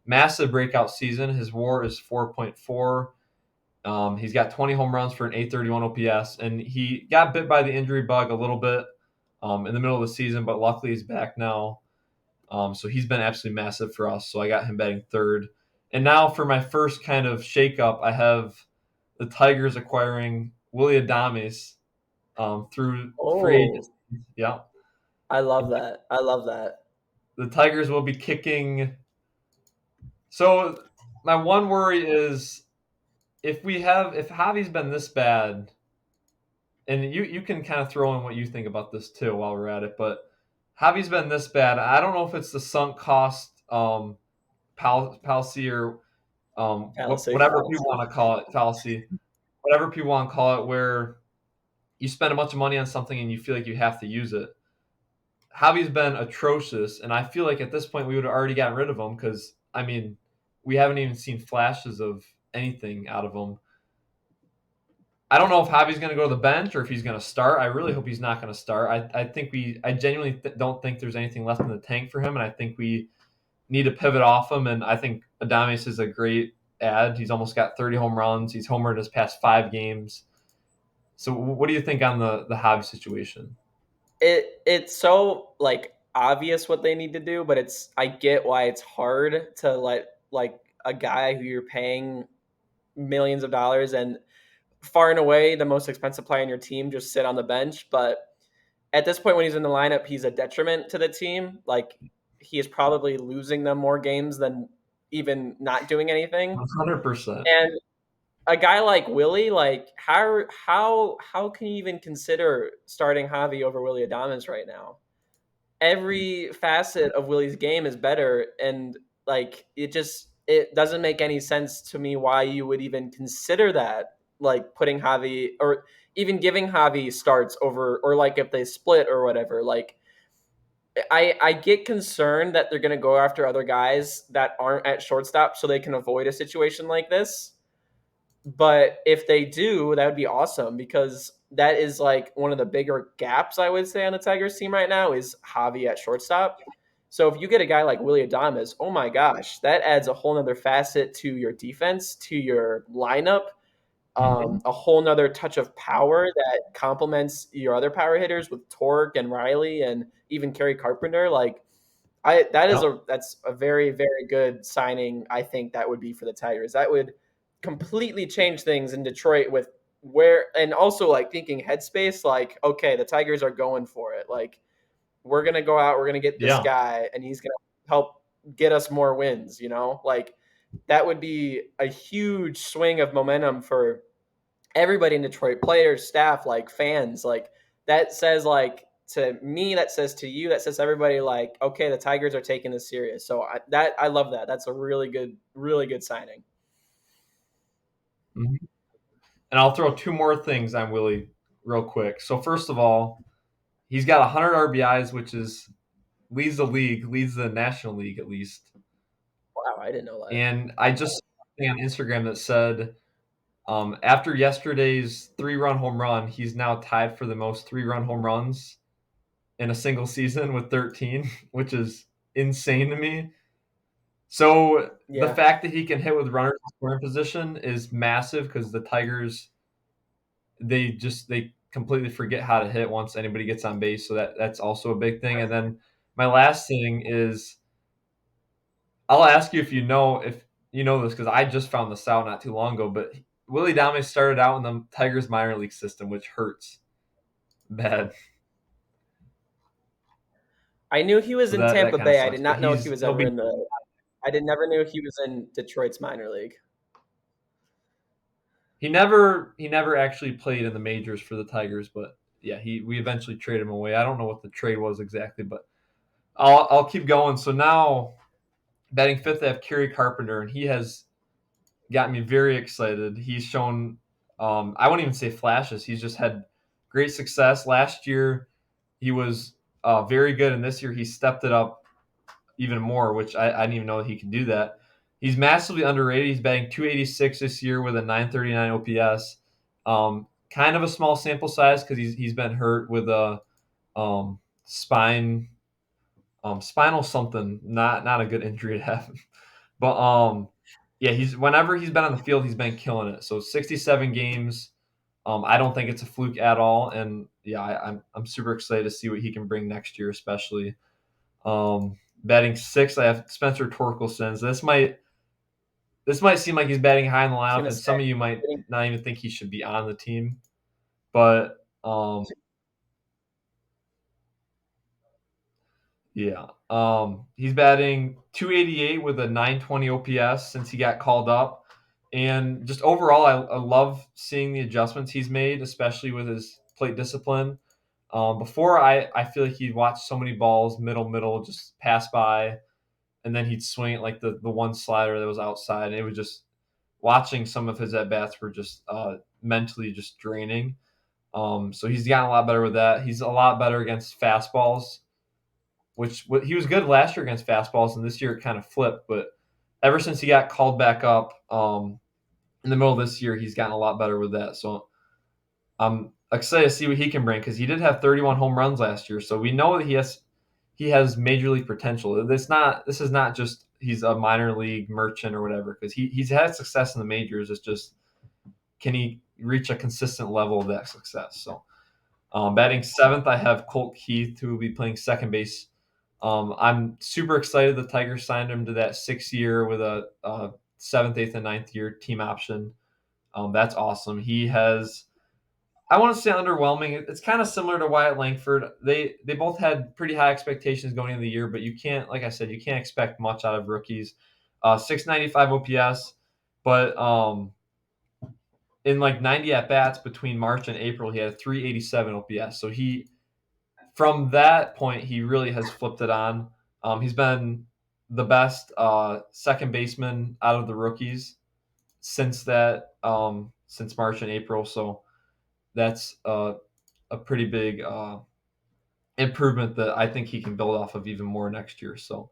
massive breakout season. His WAR is 4.4. He's got 20 home runs for an 831 OPS, and he got bit by the injury bug a little bit in the middle of the season, but luckily he's back now. So he's been absolutely massive for us. So I got him batting third. And now for my first kind of shakeup, I have the Tigers acquiring Willie Adames through free Oh, agency. Yeah. I love that. I love that. The Tigers will be kicking. So my one worry is if Javi's been this bad, and you can kind of throw in what you think about this too while we're at it, but Javi's been this bad. I don't know if it's the sunk cost policy or Fallacy. whatever people want to call it, fallacy, whatever people want to call it, where you spend a bunch of money on something and you feel like you have to use it. Javi's been atrocious, and I feel like at this point we would have already gotten rid of him because I mean we haven't even seen flashes of anything out of him. I don't know if Javi's going to go to the bench or if he's going to start. I really hope he's not going to start. I genuinely don't think there's anything left in the tank for him, and I think we need to pivot off him. And I think Adames is a great ad. He's almost got 30 home runs. He's homered his past 5 games. So what do you think on the Javi situation? It's so like obvious what they need to do, but it's I get why it's hard to let like a guy who you're paying millions of dollars and far and away the most expensive player on your team just sit on the bench. But at this point when he's in the lineup, he's a detriment to the team. Like he is probably losing them more games than even not doing anything. 100%. And a guy like Willie, like how can you even consider starting Javi over Willie Adames right now? Every facet of Willie's game is better, and like it doesn't make any sense to me why you would even consider that, like putting Javi or even giving Javi starts over, or like if they split or whatever. Like I get concerned that they're going to go after other guys that aren't at shortstop so they can avoid a situation like this. But if they do, that would be awesome because that is like one of the bigger gaps I would say on the Tigers team right now is Javi at shortstop. So if you get a guy like Willie Adames, oh my gosh, that adds a whole nother facet to your defense, to your lineup, Mhm. a whole nother touch of power that complements your other power hitters with Torque and Riley and even Kerry Carpenter. Like Yep. that's a very very good signing. I think that would be for the Tigers. That would completely change things in Detroit with where and also like thinking headspace. Like okay, the Tigers are going for it. Like we're gonna go out, we're gonna get this Yeah. guy, and he's gonna help get us more wins. You know, like that would be a huge swing of momentum for everybody in Detroit, players, staff, like fans, like that says like to me, that says to you, that says to everybody like, okay, the Tigers are taking this serious. So I love that. That's a really good signing. Mhm. And I'll throw two more things on Willie real quick. So first of all, he's got 100 RBIs, which is leads the league, leads the National League at least. Wow, I didn't know that. And I just saw something on Instagram that said after yesterday's 3-run home run, he's now tied for the most 3-run home runs in a single season with 13, which is insane to me. So the Yeah, fact that he can hit with runners in scoring position is massive because the Tigers they completely forget how to hit once anybody gets on base. So that's also a big thing. And then my last thing is I'll ask you if you know this because I just found this out not too long ago. But Willie Dame started out in the Tigers minor league system, which hurts bad. I knew he was So in that Tampa kind of Bay. I sucks. did But not know he he's was he'll ever be in the. I did never knew he was in Detroit's minor league. he never actually played in the majors for the Tigers, but yeah, he we eventually traded him away. I don't know what the trade was exactly, but I'll keep going. So now batting fifth, I have Kerry Carpenter, and he has got me very excited. He's shown I won't even say flashes. He's just had great success. Last year he was very good, and this year he stepped it up even more, which I didn't even know that he could do that. He's massively underrated. He's batting 286 this year with a 939 OPS. Kind of a small sample size because he's been hurt with a spine spinal something. Not a good injury to have. But yeah, he's whenever he's been on the field, he's been killing it. So 67 games. I don't think it's a fluke at all, and yeah, I'm super excited to see what he can bring next year, especially. Batting sixth, I have Spencer Torkelson. This might seem like he's batting high in the I was lineup, gonna and say, some of you might not even think he should be on the team. But yeah, he's batting 288 with a 920 OPS since he got called up, and just overall, I love seeing the adjustments he's made, especially with his plate discipline. Before, I feel like he'd watch so many balls, middle, just pass by, and then he'd swing it like the one slider that was outside, and it was just watching some of his at bats were just mentally just draining. So he's gotten a lot better with that. He's a lot better against fastballs, which he was good last year against fastballs, and this year it kind of flipped. But ever since he got called back up in the middle of this year, he's gotten a lot better with that. So I'm excited to see what he can bring because he did have 31 home runs last year. So we know that he has major league potential. This is not just he's a minor league merchant or whatever because he's had success in the majors. It's just can he reach a consistent level of that success? So batting seventh, I have Colt Keith who will be playing second base. I'm super excited the Tigers signed him to that 6 year with a seventh, eighth, and ninth year team option. That's awesome. He has I want to say underwhelming. It's kind of similar to Wyatt Langford. They both had pretty high expectations going into the year, but you can't, like I said, you can't expect much out of rookies. 695 OPS, but in like 90 at bats between March and April, he had a 387 OPS. So he from that point he really has flipped it on. He's been the best second baseman out of the rookies since March and April. So that's a pretty big improvement that I think he can build off of even more next year. So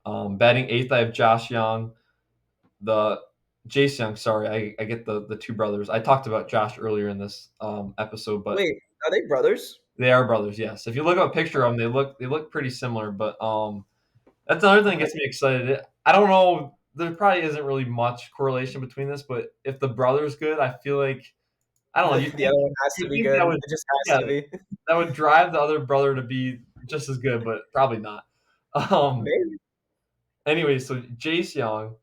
batting eighth, I have Josh Young, the Jace Young. Sorry, I get the two brothers. I talked about Josh earlier in this episode, but wait, are they brothers? they are brothers. Yes, if you look at a picture of them, they look pretty similar. But That's another thing that gets me excited. I don't know. There probably isn't really much correlation between this, but if the brother's good, I feel like I don't know. The other one has to You be think good. that would It just has yeah to be. that would drive the other brother to be just as good, but probably not. Um. Maybe. Anyway, so Jace Young,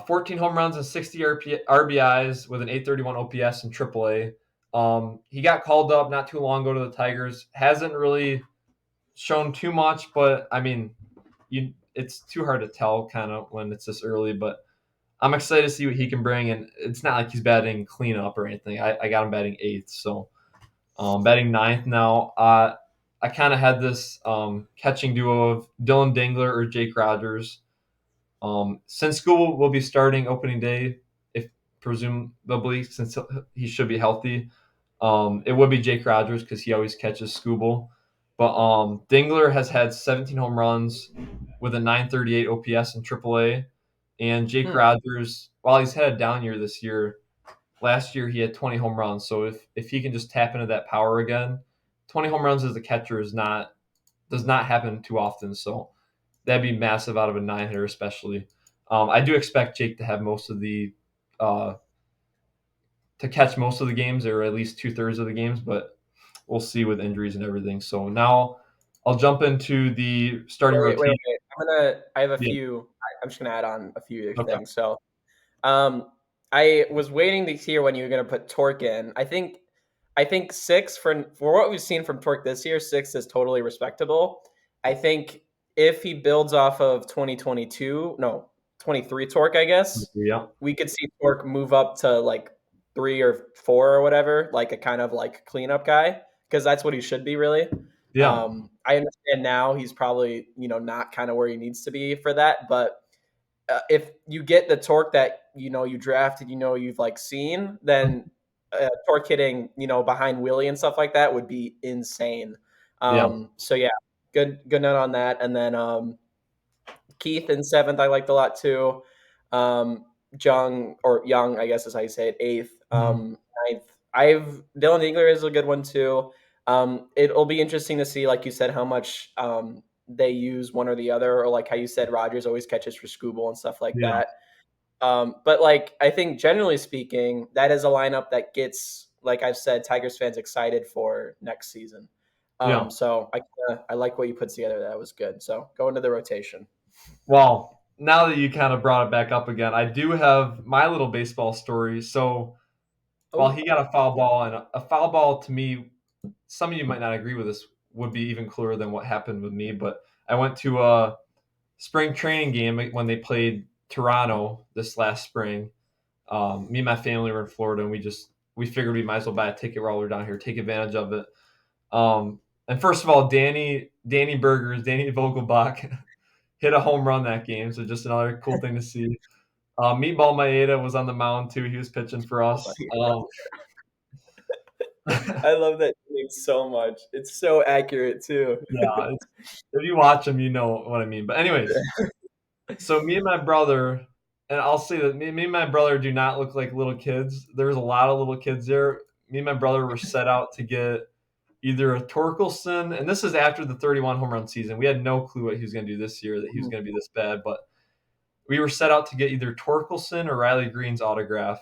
14 home runs and 60 RBIs with an 831 OPS in AAA. He got called up not too long ago to the Tigers. Hasn't really shown too much, but I mean, it's too hard to tell kind of when it's this early. But I'm excited to see what he can bring, and it's not like he's batting cleanup or anything. I got him batting eighth, so batting ninth now. I kind of had this catching duo of Dylan Dingler or Jake Rogers. Since school will be starting opening day, if presumably since he should be healthy, it would be Jake Rogers because he always catches Scooble. But Dingler has had 17 home runs with a 938 OPS in AAA, and Jake Hmm. Rogers, while he's had a down year this year, last year he had 20 home runs. So if he can just tap into that power again, 20 home runs as a catcher is not does not happen too often. So that'd be massive out of a nine hitter, especially. I do expect Jake to have most of the uh, to catch most of the games, or at least 2/3 of the games, but we'll see with injuries and everything. So now I'll jump into the starting Wait, rotation. wait. I have a Yeah. few. I'm just gonna add on a few Okay. things. So, um, I was waiting to hear when you were gonna put Torque in. I think six for what we've seen from Torque this year, six is totally respectable. I think if he builds off of 2022, no, 23 Torque, I guess Yeah. we could see Torque move up to like three or four or whatever, like a kind of like cleanup guy, because that's what he should be really. Yeah. I understand now he's probably not kind of where he needs to be for that, but if you get the Torque that you drafted, you've like seen, then Torque hitting behind Willie and stuff like that would be insane. Yeah. So yeah, good note on that, and then Keith in seventh, I liked a lot too. Jung or Young, I guess is how you say it, eighth. Mhm. Ninth. I've Dylan Engler is a good one too. It'll be interesting to see, like you said, how much they use one or the other, or like how you said, Rogers always catches for Scooble and stuff like Yeah. that. But like I think generally speaking, that is a lineup that gets, like I've said, Tigers fans excited for next season. Yeah. So I like what you put together. That was good. So go into the rotation. Well, now that you kind of brought it back up again, I do have my little baseball story. So while Oh, he got a foul ball, and a foul ball to me, some of you might not agree with this, would be even clearer than what happened with me. But I went to a spring training game when they played Toronto this last spring. Me and my family were in Florida, and we figured we might as well buy a ticket while we're down here, take advantage of it. And first of all, Danny Vogelbach hit a home run that game, so just another cool thing to see. Meatball Maeda was on the mound too. He was pitching for oh us. my I love that name so much. It's so accurate too. Yeah, if you watch him, you know what I mean. But anyways, so me and my brother, and I'll say that me and my brother do not look like little kids. There's a lot of little kids there. Me and my brother were set out to get either a Torkelson, and this is after the 31 home run season. We had no clue what he was going to do this year, that he was going to be this bad, but we were set out to get either Torkelson or Riley Green's autograph.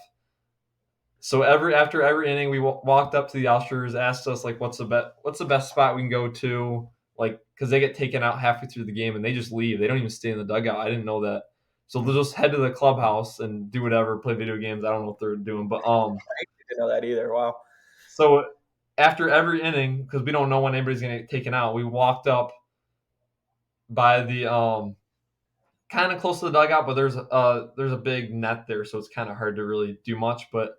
So after every inning, we walked up to the ushers, asked us like, what's the best spot we can go to, like because they get taken out halfway through the game and they just leave. They don't even stay in the dugout. I didn't know that. So they'll just head to the clubhouse and do whatever, play video games. I don't know what they're doing, but I didn't know that either. Wow. so after every inning, because we don't know when anybody's gonna get taken out, we walked up by the kind of close to the dugout, but there's a big net there, so it's kind of hard to really do much. But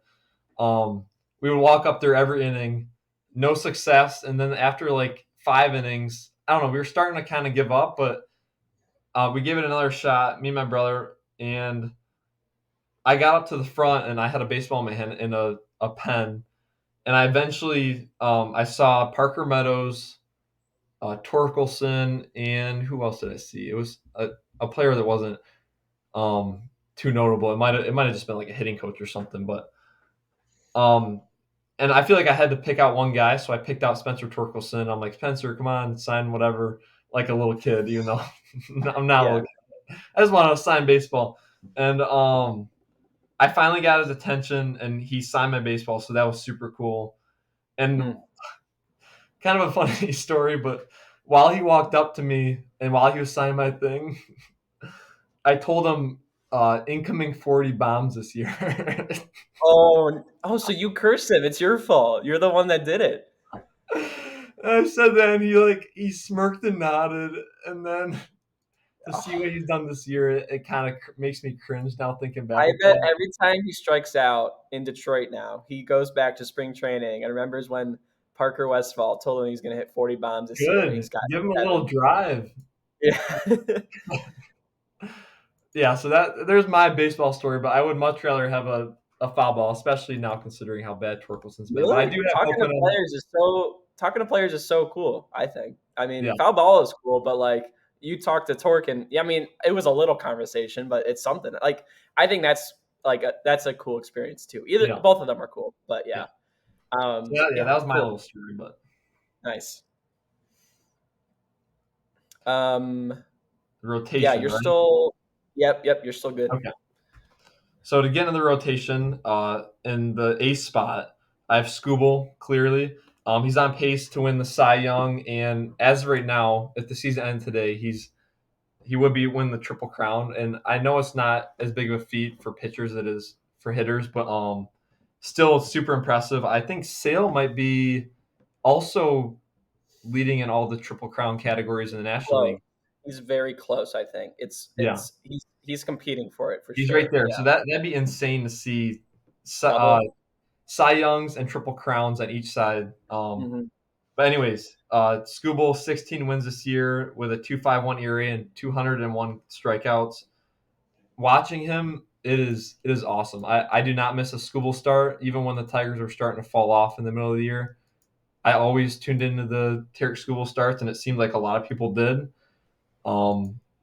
we would walk up there every inning, no success, and then after like 5 innings, I don't know, we were starting to kind of give up, but we gave it another shot, me and my brother, and I got up to the front and I had a baseball in my hand and a pen, and I eventually I saw Parker Meadows, Torkelson, and who else did I see? It was a player that wasn't too notable. It might have just been like a hitting coach or something, but um, and I feel like I had to pick out one guy, so I picked out Spencer Torkelson. I'm like, Spencer, come on, sign whatever. like a little kid, even though I'm not a Yeah. little kid. I just want to sign baseball, and I finally got his attention, and he signed my baseball, so that was super cool. And Mm. kind of a funny story, but while he walked up to me and while he was signing my thing, I told him incoming 40 bombs this year. Oh, so you cursed him. It's your fault. You're the one that did it. I said that, and he smirked and nodded, and then to see what Oh, he's done this year, it kind of makes me cringe now thinking back I at bet that. every time he strikes out in Detroit now, he goes back to spring training and remembers when Parker Westphal told him he's going to hit 40 bombs this year, and Good, he's got give him a little 7. drive. Yeah. Yeah, so there's my baseball story, but I would much rather have a foul ball, especially now considering how bad Torkelson's been. But I Really? do have hope in him. Talking to players is so cool, I think. I Yeah, mean, foul ball is cool, but like you talk to Torque and yeah, I mean, it was a little conversation, but it's something. Like I think that's a cool experience too. Either yeah, both of them are cool, but yeah. yeah. So yeah, Yeah, that was my cool. little story. But Nice. Um yeah, rotation, you're right? still yep, you're still good. Okay. So to get in the rotation, in the ace spot, I have Scooble clearly. He's on pace to win the Cy Young, and as of right now, if the season ended today, he would be win the Triple Crown. And I know it's not as big of a feat for pitchers as it is for hitters, but still super impressive. I think Sale might be also leading in all the Triple Crown categories in the National Close. League. He's very close, I think. Yeah, He's competing for it for he's right sure. there. Yeah. So that'd be insane to see. Double. Cy Youngs and Triple Crowns on each side. Mhm. But anyways, Scooble 16 wins this year with a 2.51 ERA and 201 strikeouts. Watching him, it is awesome. I do not miss a Scooble start, even when the Tigers were starting to fall off in the middle of the year. I always tuned into the Tarek Scooble starts, and it seemed like a lot of people did.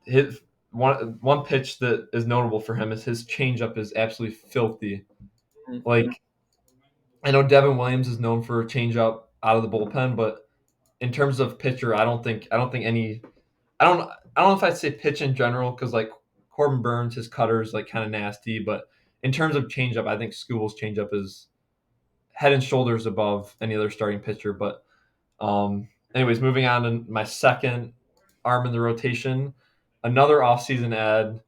Hit one pitch that is notable for him is his changeup is absolutely filthy. Mhm. Like I know Devin Williams is known for a changeup out of the bullpen, but in terms of pitcher, I don't think any I don't know if I'd say pitch in general because like Corbin Burns, his cutter is like kind of nasty, but in terms of changeup, I think School's changeup is head and shoulders above any other starting pitcher. But anyways, moving on to my second arm in the rotation, another offseason ad,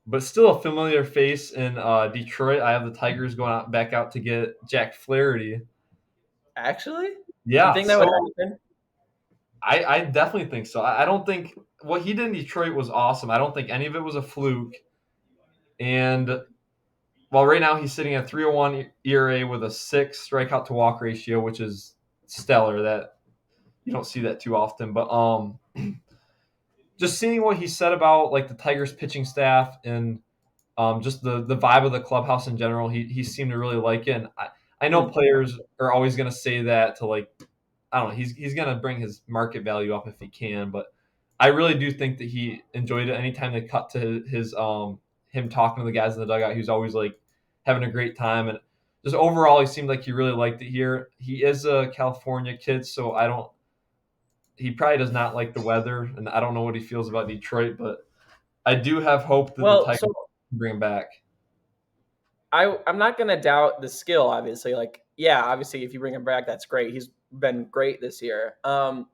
but still a familiar face in Detroit. I have the Tigers going out back out to get Jack Flaherty. Actually? You Yeah, think that would so happen? I definitely think so. I don't think what he did in Detroit was awesome. I don't think any of it was a fluke. And well, right now he's sitting at 3.01 ERA with a 6 strikeout to walk ratio, which is stellar. That you don't see that too often. But just seeing what he said about like the Tigers pitching staff and just the vibe of the clubhouse in general, he seemed to really like it. And I know Mm. players are always going to say that to like I don't know. He's gonna bring his market value up if he can, but I really do think that he enjoyed it. Anytime they cut to his him talking to the guys in the dugout, he was always like having a great time, and just overall, he seemed like he really liked it here. He is a California kid, so I don't. He probably does not like the weather, and I don't know what he feels about Detroit, but I do have hope that the Well, Tigers so can bring him back. I'm not gonna doubt the skill, obviously. Like, yeah, obviously if you bring him back, that's great. He's been great this year. Has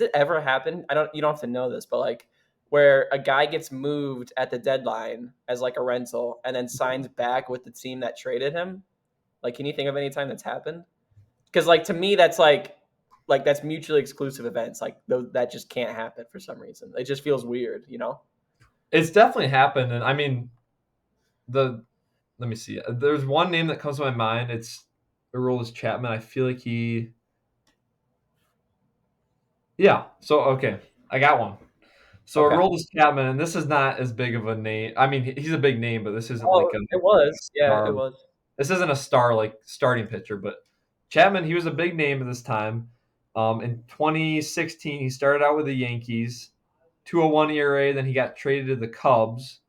it ever happened? You don't have to know this, but like where a guy gets moved at the deadline as like a rental and then signs back with the team that traded him? Like, can you think of any time that's happened? Because like to me, that's like that's mutually exclusive events. Like that just can't happen for some reason. It just feels weird, you know? It's definitely happened, and I mean the. Let me see. There's one name that comes to my mind. It's Aroldis Chapman. I feel like he. Yeah. So okay, I got one. So Okay. Aroldis Chapman, and this is not as big of a name. I mean, he's a big name, but this isn't like Oh, a it was. Yeah, star. it was. This isn't a star like starting pitcher, but Chapman, he was a big name at this time. In 2016, he started out with the Yankees, 2.01 ERA. Then he got traded to the Cubs,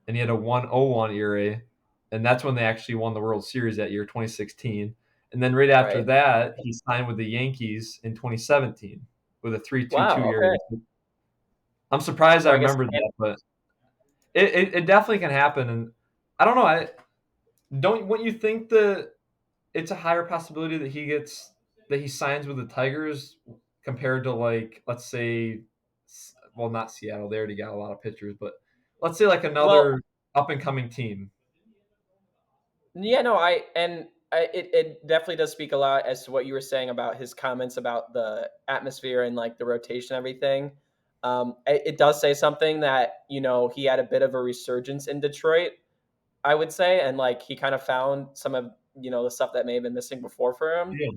and he had a 1.01 ERA, and that's when they actually won the World Series that year, 2016. And then right after Right. that, he signed with the Yankees in 2017. with a 3.22 Wow. ERA. Okay. I'm surprised So I I guess remembered that, but it definitely can happen. And I don't know. I don't. Wouldn't you think that it's a higher possibility that he signs with the Tigers compared to, like, let's say, well, not Seattle. They already got a lot of pitchers, but let's say like well, another up and coming team. yeah, no, it definitely does speak a lot as to what you were saying about his comments about the atmosphere and like the rotation, and everything. It does say something that he had a bit of a resurgence in Detroit, I would say, and like he kind of found some of the stuff that may have been missing before for him. Yeah,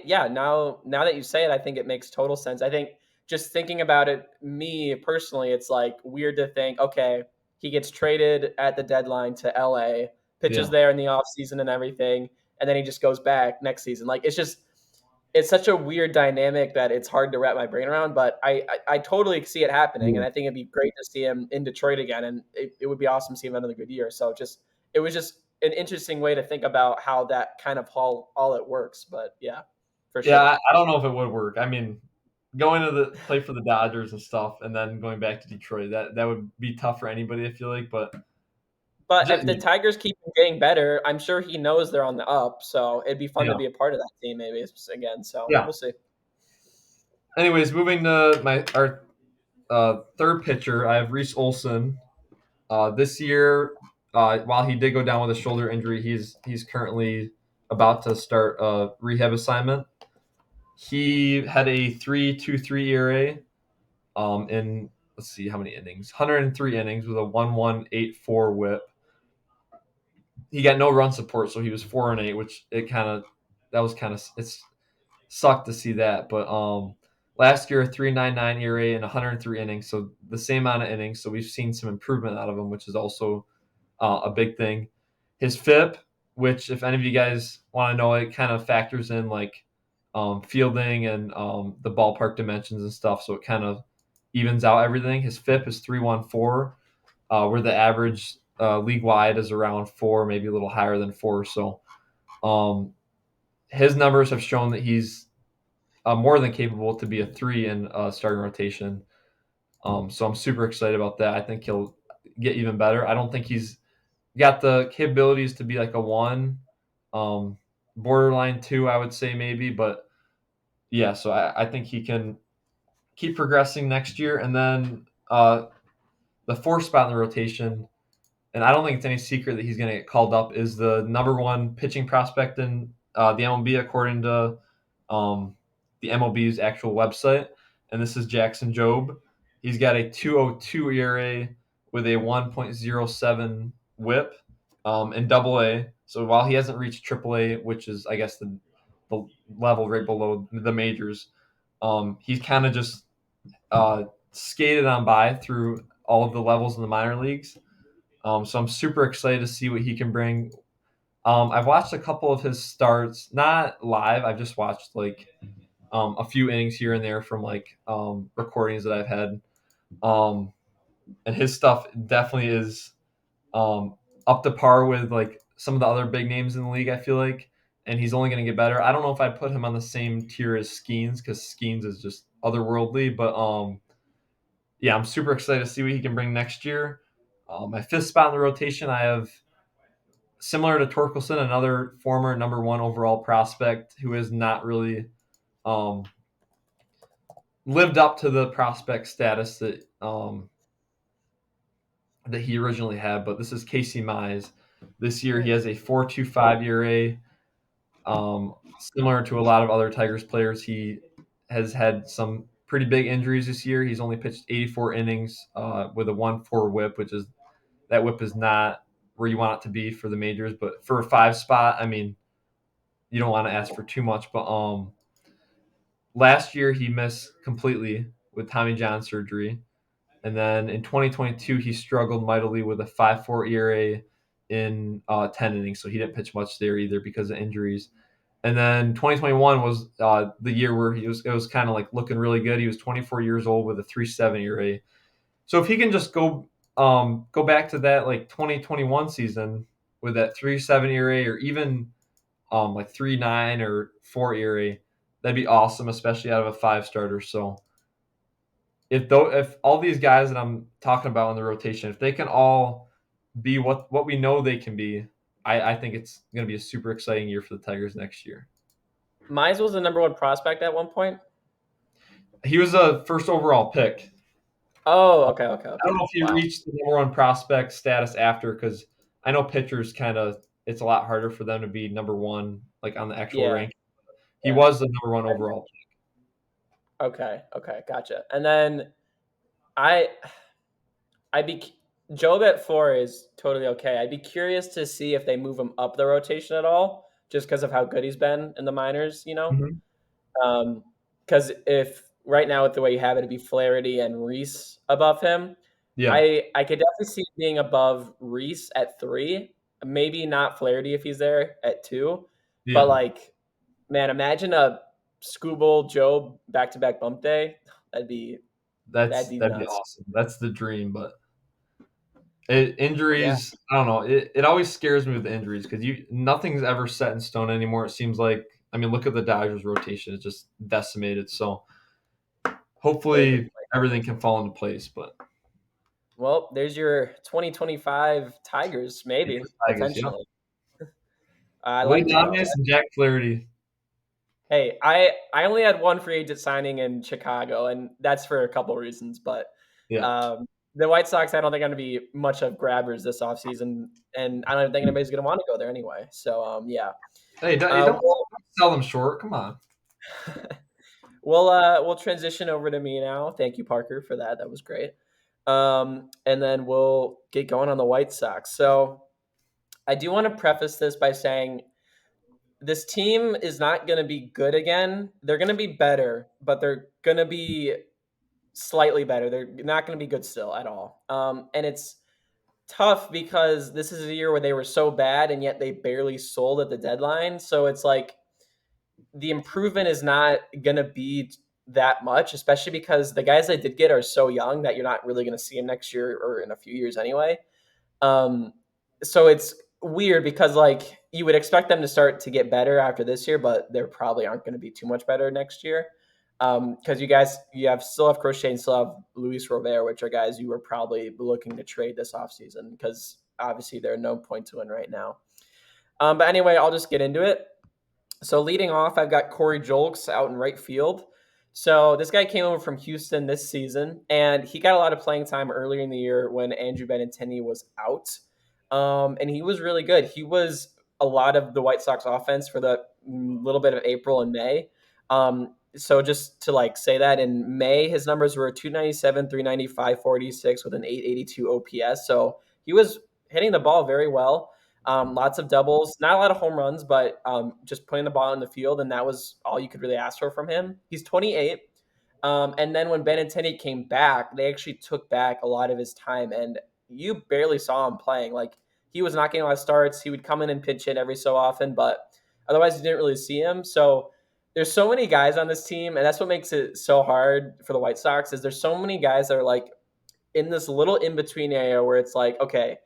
Yeah, now that you say it, I think it makes total sense. I think just thinking about it, me personally, it's like weird to think, okay, he gets traded at the deadline to LA, pitches yeah, there in the off season and everything, and then he just goes back next season. Like it's such a weird dynamic that it's hard to wrap my brain around, but I totally see it happening, yeah. and I think it'd be great to see him in Detroit again, and it would be awesome to see him have another good year. So it was just an interesting way to think about how that kind of all it works. But yeah, for Yeah, sure. I don't know if it would work. I mean, going to the play for the Dodgers and stuff, and then going back to Detroit, that would be tough for anybody. I feel like, but But just, if the Tigers keep getting better, I'm sure he knows they're on the up. So it'd be fun to yeah, be a part of that team maybe again. So yeah. we'll see. Anyways, moving to our third pitcher, I have Reese Olson. This year, while he did go down with a shoulder injury, he's currently about to start a rehab assignment. He had a 3.23 ERA in, let's see how many innings, 103 innings with a 1.184 WHIP. He got no run support, so he was 4-8, which it's sucked to see that. But last year, 3.99 ERA in 103 innings, so the same amount of innings. So we've seen some improvement out of him, which is also a big thing. His FIP, which if any of you guys want to know, it kind of factors in like fielding and the ballpark dimensions and stuff, so it kind of evens out everything. His FIP is 3.14, where the average league wide is around 4, maybe a little higher than 4. So um, his numbers have shown that he's more than capable to be a 3 in starting rotation. So I'm super excited about that. I think he'll get even better. I don't think he's got the capabilities to be like a 1, um, borderline 2, I would say maybe. But yeah, so I think he can keep progressing next year. And then the fourth spot in the rotation, and I don't think it's any secret that he's going to get called up, is the number one pitching prospect in the MLB according to um, the MLB's actual website, and this is Jackson Jobe. He's got a 2.02 ERA with a 1.07 WHIP in Double A. So while he hasn't reached Triple A, which is I guess the level right below the majors, he's kind of just skated on by through all of the levels in the minor leagues. So I'm super excited to see what he can bring. I've watched a couple of his starts, not live. I've just watched like a few innings here and there from like recordings that I've had. Um, and his stuff definitely is up to par with like some of the other big names in the league, I feel like. And he's only going to get better. I don't know if I'd put him on the same tier as Skeens because Skeens is just otherworldly. But yeah, I'm super excited to see what he can bring next year. My fifth spot in the rotation, I have similar to Torkelson, another former number one overall prospect who has not really um, lived up to the prospect status that he originally had. But this is Casey Mize. This year he has a 4.25 ERA. Similar to a lot of other Tigers players, he has had some pretty big injuries this year. He's only pitched 84 innings with a 1.4 WHIP, which is that WHIP is not where you want it to be for the majors. But for a 5 spot, I mean, you don't want to ask for too much. But last year he missed completely with Tommy John surgery. And then in 2022, he struggled mightily with a 5.4 ERA in 10 innings. So he didn't pitch much there either because of injuries. And then 2021 was the year where it was kind of like looking really good. He was 24 years old with a 3.7 ERA. So if he can just go back to that like 2021 season with that 3.7 ERA or even like 3.9 or 4 ERA, that'd be awesome, especially out of a five starter. So if all these guys that I'm talking about in the rotation, if they can all be what we know they can be, I think it's going to be a super exciting year for the Tigers next year. Mize was the number one prospect at one point. He was a first overall pick. Oh, I okay, okay, don't okay. know if he Wow. reached the number one prospect status after, because I know pitchers kind of it's a lot harder for them to be number one like on the actual Yeah, rank. He yeah. was the number one overall. Okay, okay, gotcha. And then I, I'd be Job at 4 is totally okay. I'd be curious to see if they move him up the rotation at all, just because of how good he's been in the minors. Mhm. Because if right now with the way you have it, it'd be Flaherty and Reese above him. Yeah, I could definitely see him being above Reese at 3. Maybe not Flaherty if he's there at 2, but yeah. like, man, imagine a Scooble Job back to back bump day. That'd be that'd be That'd be nuts. awesome. That's the dream, but Yeah. injuries, I don't know. It always scares me with the injuries because you nothing's ever set in stone anymore. It seems like I mean, look at the Dodgers rotation; it's just decimated. So Very good hopefully point. everything can fall into place. But Well, there's your 2025 Tigers, yeah, maybe the Tigers, yeah, potentially. I Willie like it though. Adames and Jack Flaherty. Hey, I only had one free agent signing in Chicago, and that's for a couple reasons. But Yeah. um, the White Sox, I don't think are going to be much of grabbers this offseason, and I don't think anybody's going to want to go there anyway. So yeah, Hey, uh, don't sell them short. Come on. we'll transition over to me now. Thank you, Parker, for that. That was great. And then we'll get going on the White Sox. So I do want to preface this by saying this team is not going to be good again. They're going to be better, but they're going to be slightly better. They're not going to be good still at all. And it's tough because this is a year where they were so bad and yet they barely sold at the deadline. So it's like the improvement is not going to be that much, especially because the guys they did get are so young that you're not really going to see them next year or in a few years anyway. Um, so it's weird because like you would expect them to start to get better after this year, but they probably aren't going to be too much better next year. Because you have still have Crochet and still have Luis Robert, which are guys you were probably looking to trade this offseason because obviously they're no point to win right now. But anyway, I'll just get into it. So leading off, I've got Corey Julks out in right field. So this guy came over from Houston this season, and he got a lot of playing time earlier in the year when Andrew Benintendi was out, and he was really good. He was a lot of the White Sox offense for the little bit of April and May. So just to like say that in May, his numbers were 297, 395, 46 with an 882 OPS. So he was hitting the ball very well. Lots of doubles, not a lot of home runs, but just putting the ball in the field, and that was all you could really ask for from him. He's 28, and then when Benintendi came back, they actually took back a lot of his time, and you barely saw him playing. Like he was not getting a lot of starts. He would come in and pitch hit every so often, but otherwise you didn't really see him. So there's so many guys on this team, and that's what makes it so hard for the White Sox. Is there's so many guys that are like in this little in between area where it's like, okay,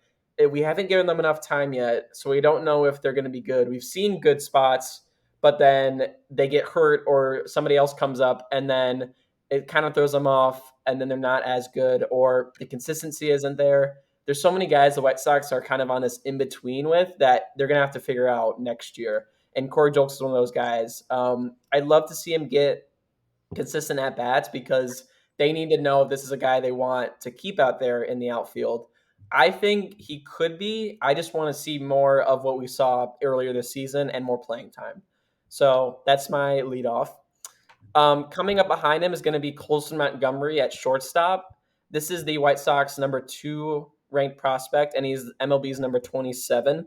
we haven't given them enough time yet, so we don't know if they're going to be good. We've seen good spots, but then they get hurt or somebody else comes up, and then it kind of throws them off, and then they're not as good, or the consistency isn't there. There's so many guys the White Sox are kind of on this in between with that they're going to have to figure out next year. And Corey Julks is one of those guys. I'd love to see him get consistent at bats because they need to know if this is a guy they want to keep out there in the outfield. I think he could be. I just want to see more of what we saw earlier this season and more playing time. So that's my leadoff. Coming up behind him is going to be Colson Montgomery at shortstop. This is the White Sox number 2 ranked prospect, and he's MLB's number 27.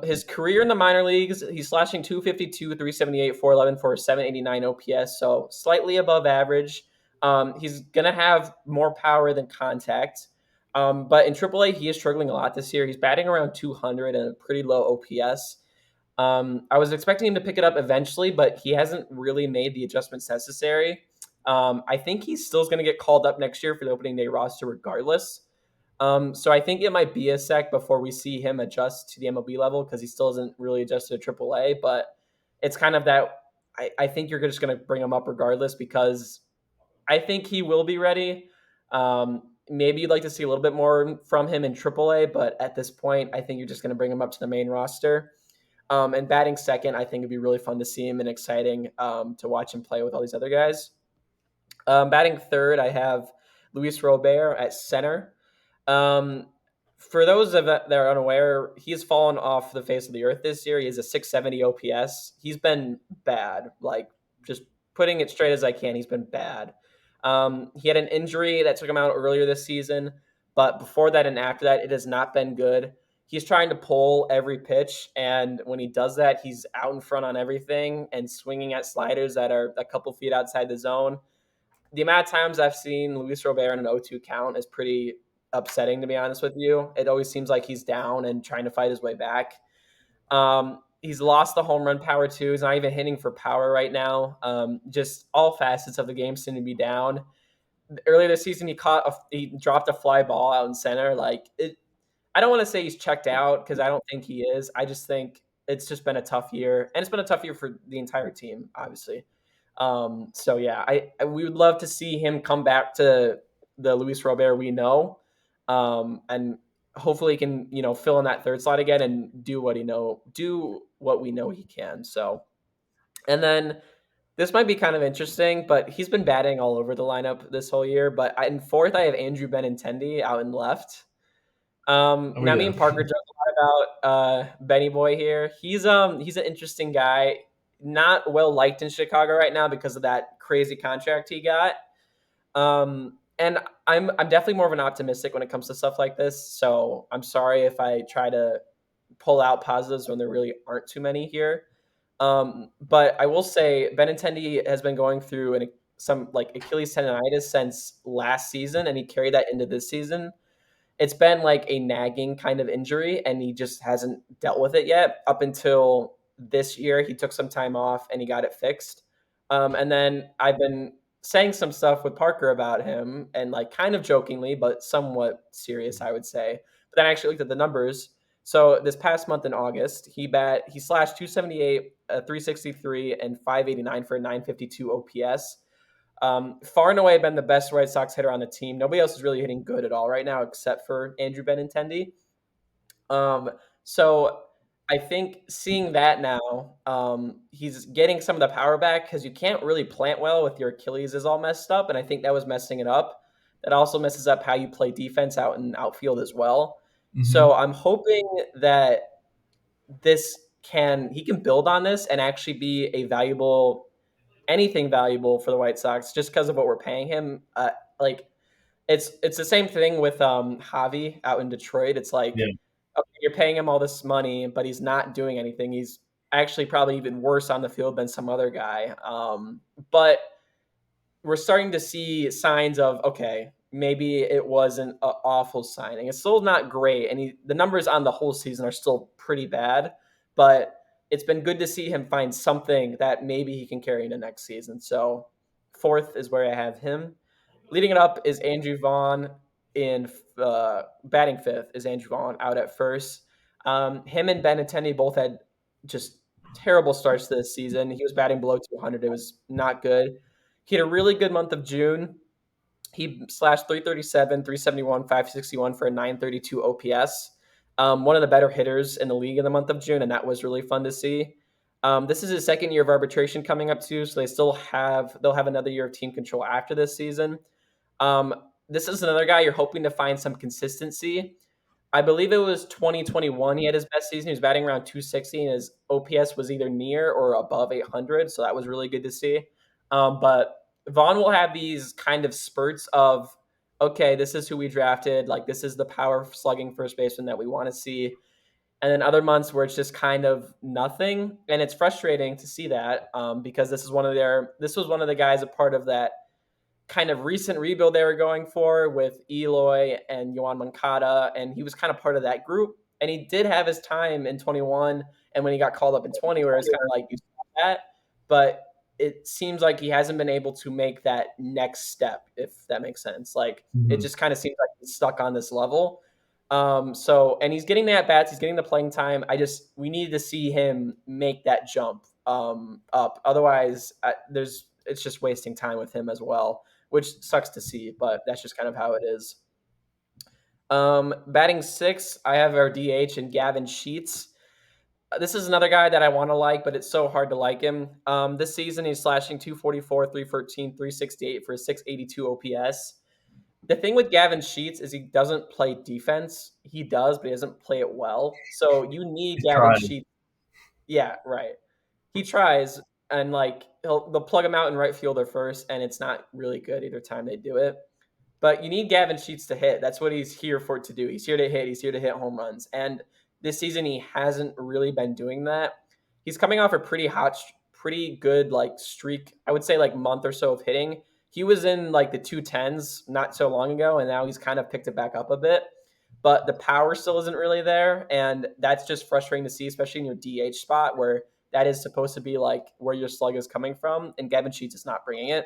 His career in the minor leagues, he's slashing 252, 378, 411 for 789 OPS, so slightly above average. He's going to have more power than contact. But in AAA, he is struggling a lot this year. He's batting around 200 and a pretty low OPS. I was expecting him to pick it up eventually, but he hasn't really made the adjustments necessary. I think he still is going to get called up next year for the opening day roster regardless. So I think it might be a sec before we see him adjust to the MLB level because he still isn't really adjusted to AAA. But it's kind of that I think you're just going to bring him up regardless because I think he will be ready. Maybe you'd like to see a little bit more from him in AAA, but at this point, I think you're just going to bring him up to the main roster. And batting second, I think it'd be really fun to see him and exciting to watch him play with all these other guys. Batting third, I have Luis Robert at center. Um, for those of that are unaware, he's fallen off the face of the earth this year. He has a 670 OPS. He's been bad. Like, just putting it straight as I can, he's been bad. He had an injury that took him out earlier this season, but before that and after that, it has not been good. He's trying to pull every pitch, and when he does that, he's out in front on everything and swinging at sliders that are a couple feet outside the zone. The amount of times I've seen Luis Robert in an 0-2 count is pretty upsetting, to be honest with you. It always seems like he's down and trying to fight his way back. He's lost the home run power too. He's not even hitting for power right now. Just all facets of the game seem to be down. Earlier this season, he dropped a fly ball out in center. I don't want to say he's checked out because I don't think he is. I just think it's just been a tough year, and it's been a tough year for the entire team, obviously. So yeah, we would love to see him come back to the Luis Robert we know, and hopefully he can fill in that third slot again and do what we know he can. So, and then this might be kind of interesting, but he's been batting all over the lineup this whole year. But in fourth, I have Andrew Benintendi out in left. Oh Now me yeah. and Parker joke a lot about Benny Boy here. He's an interesting guy, not well liked in Chicago right now because of that crazy contract he got. And I'm definitely more of an optimistic when it comes to stuff like this. So I'm sorry if I try to pull out positives when there really aren't too many here. But I will say Benintendi has been going through some like Achilles tendonitis since last season, and he carried that into this season. It's been like a nagging kind of injury, and he just hasn't dealt with it yet up until this year. He took some time off and he got it fixed. And then I've been saying some stuff with Parker about him, and like kind of jokingly, but somewhat serious, I would say. But then I actually looked at the numbers. So this past month in August, he slashed 278, 363, and 589 for a 952 OPS. Far and away been the best Red Sox hitter on the team. Nobody else is really hitting good at all right now except for Andrew Benintendi. So I think seeing that now, he's getting some of the power back because you can't really plant well with your Achilles is all messed up, and I think that was messing it up. That also messes up how you play defense out in outfield as well. So Hmm. I'm hoping that he can build on this and actually be a valuable anything valuable for the White Sox just because of what we're paying him. Like it's the same thing with Javi out in Detroit. It's like, Yeah. okay, you're paying him all this money, but he's not doing anything. He's actually probably even worse on the field than some other guy. But we're starting to see signs of, okay, maybe it wasn't an awful signing. It's still not great, and the numbers on the whole season are still pretty bad. But it's been good to see him find something that maybe he can carry into next season. So fourth is where I have him. Leading it up is Andrew Vaughn in batting fifth is Andrew Vaughn out at first. Him and Benintendi both had just terrible starts to this season. He was batting below 200. It was not good. He had a really good month of June. He slashed 337, 371, 561 for a 932 OPS. One of the better hitters in the league in the month of June, and that was really fun to see. This is his second year of arbitration coming up too, so they'll have another year of team control after this season. Um, this is another guy you're hoping to find some consistency. I believe it was 2021 he had his best season. He was batting around 260, and his OPS was either near or above 800, so that was really good to see. But Vaughn will have these kind of spurts of, okay, this is who we drafted. Like, this is the power slugging first baseman that we want to see. And then other months where it's just kind of nothing. And it's frustrating to see that because this was one of the guys a part of that kind of recent rebuild they were going for with Eloy and Yohan Moncada, and he was kind of part of that group. And he did have his time in 21, and when he got called up in 20, where it's kind of like you saw that, but it seems like he hasn't been able to make that next step, if that makes sense. Like it Hmm. just kind of seems like he's stuck on this level. And he's getting the at bats, he's getting the playing time. We needed to see him make that jump up. Otherwise, there's it's just wasting time with him as well, which sucks to see, but that's just kind of how it is. Batting six, I have our DH and Gavin Sheets. This is another guy that I want to like, but it's so hard to like him. This season, he's slashing 244, 313, 368 for a 682 OPS. The thing with Gavin Sheets is he doesn't play defense. He does, but he doesn't play it well. So you need He's Gavin tried. Sheets. Yeah, right. He tries, and like they'll plug him out in right fielder first, and it's not really good either time they do it. But you need Gavin Sheets to hit. That's what he's here for to do. He's here to hit. He's here to hit home runs. And this season, he hasn't really been doing that. He's coming off a pretty good like streak. I would say like month or so of hitting. He was in like the 210s not so long ago, and now he's kind of picked it back up a bit. But the power still isn't really there, and that's just frustrating to see, especially in your DH spot where that is supposed to be like where your slug is coming from, and Gavin Sheets is not bringing it.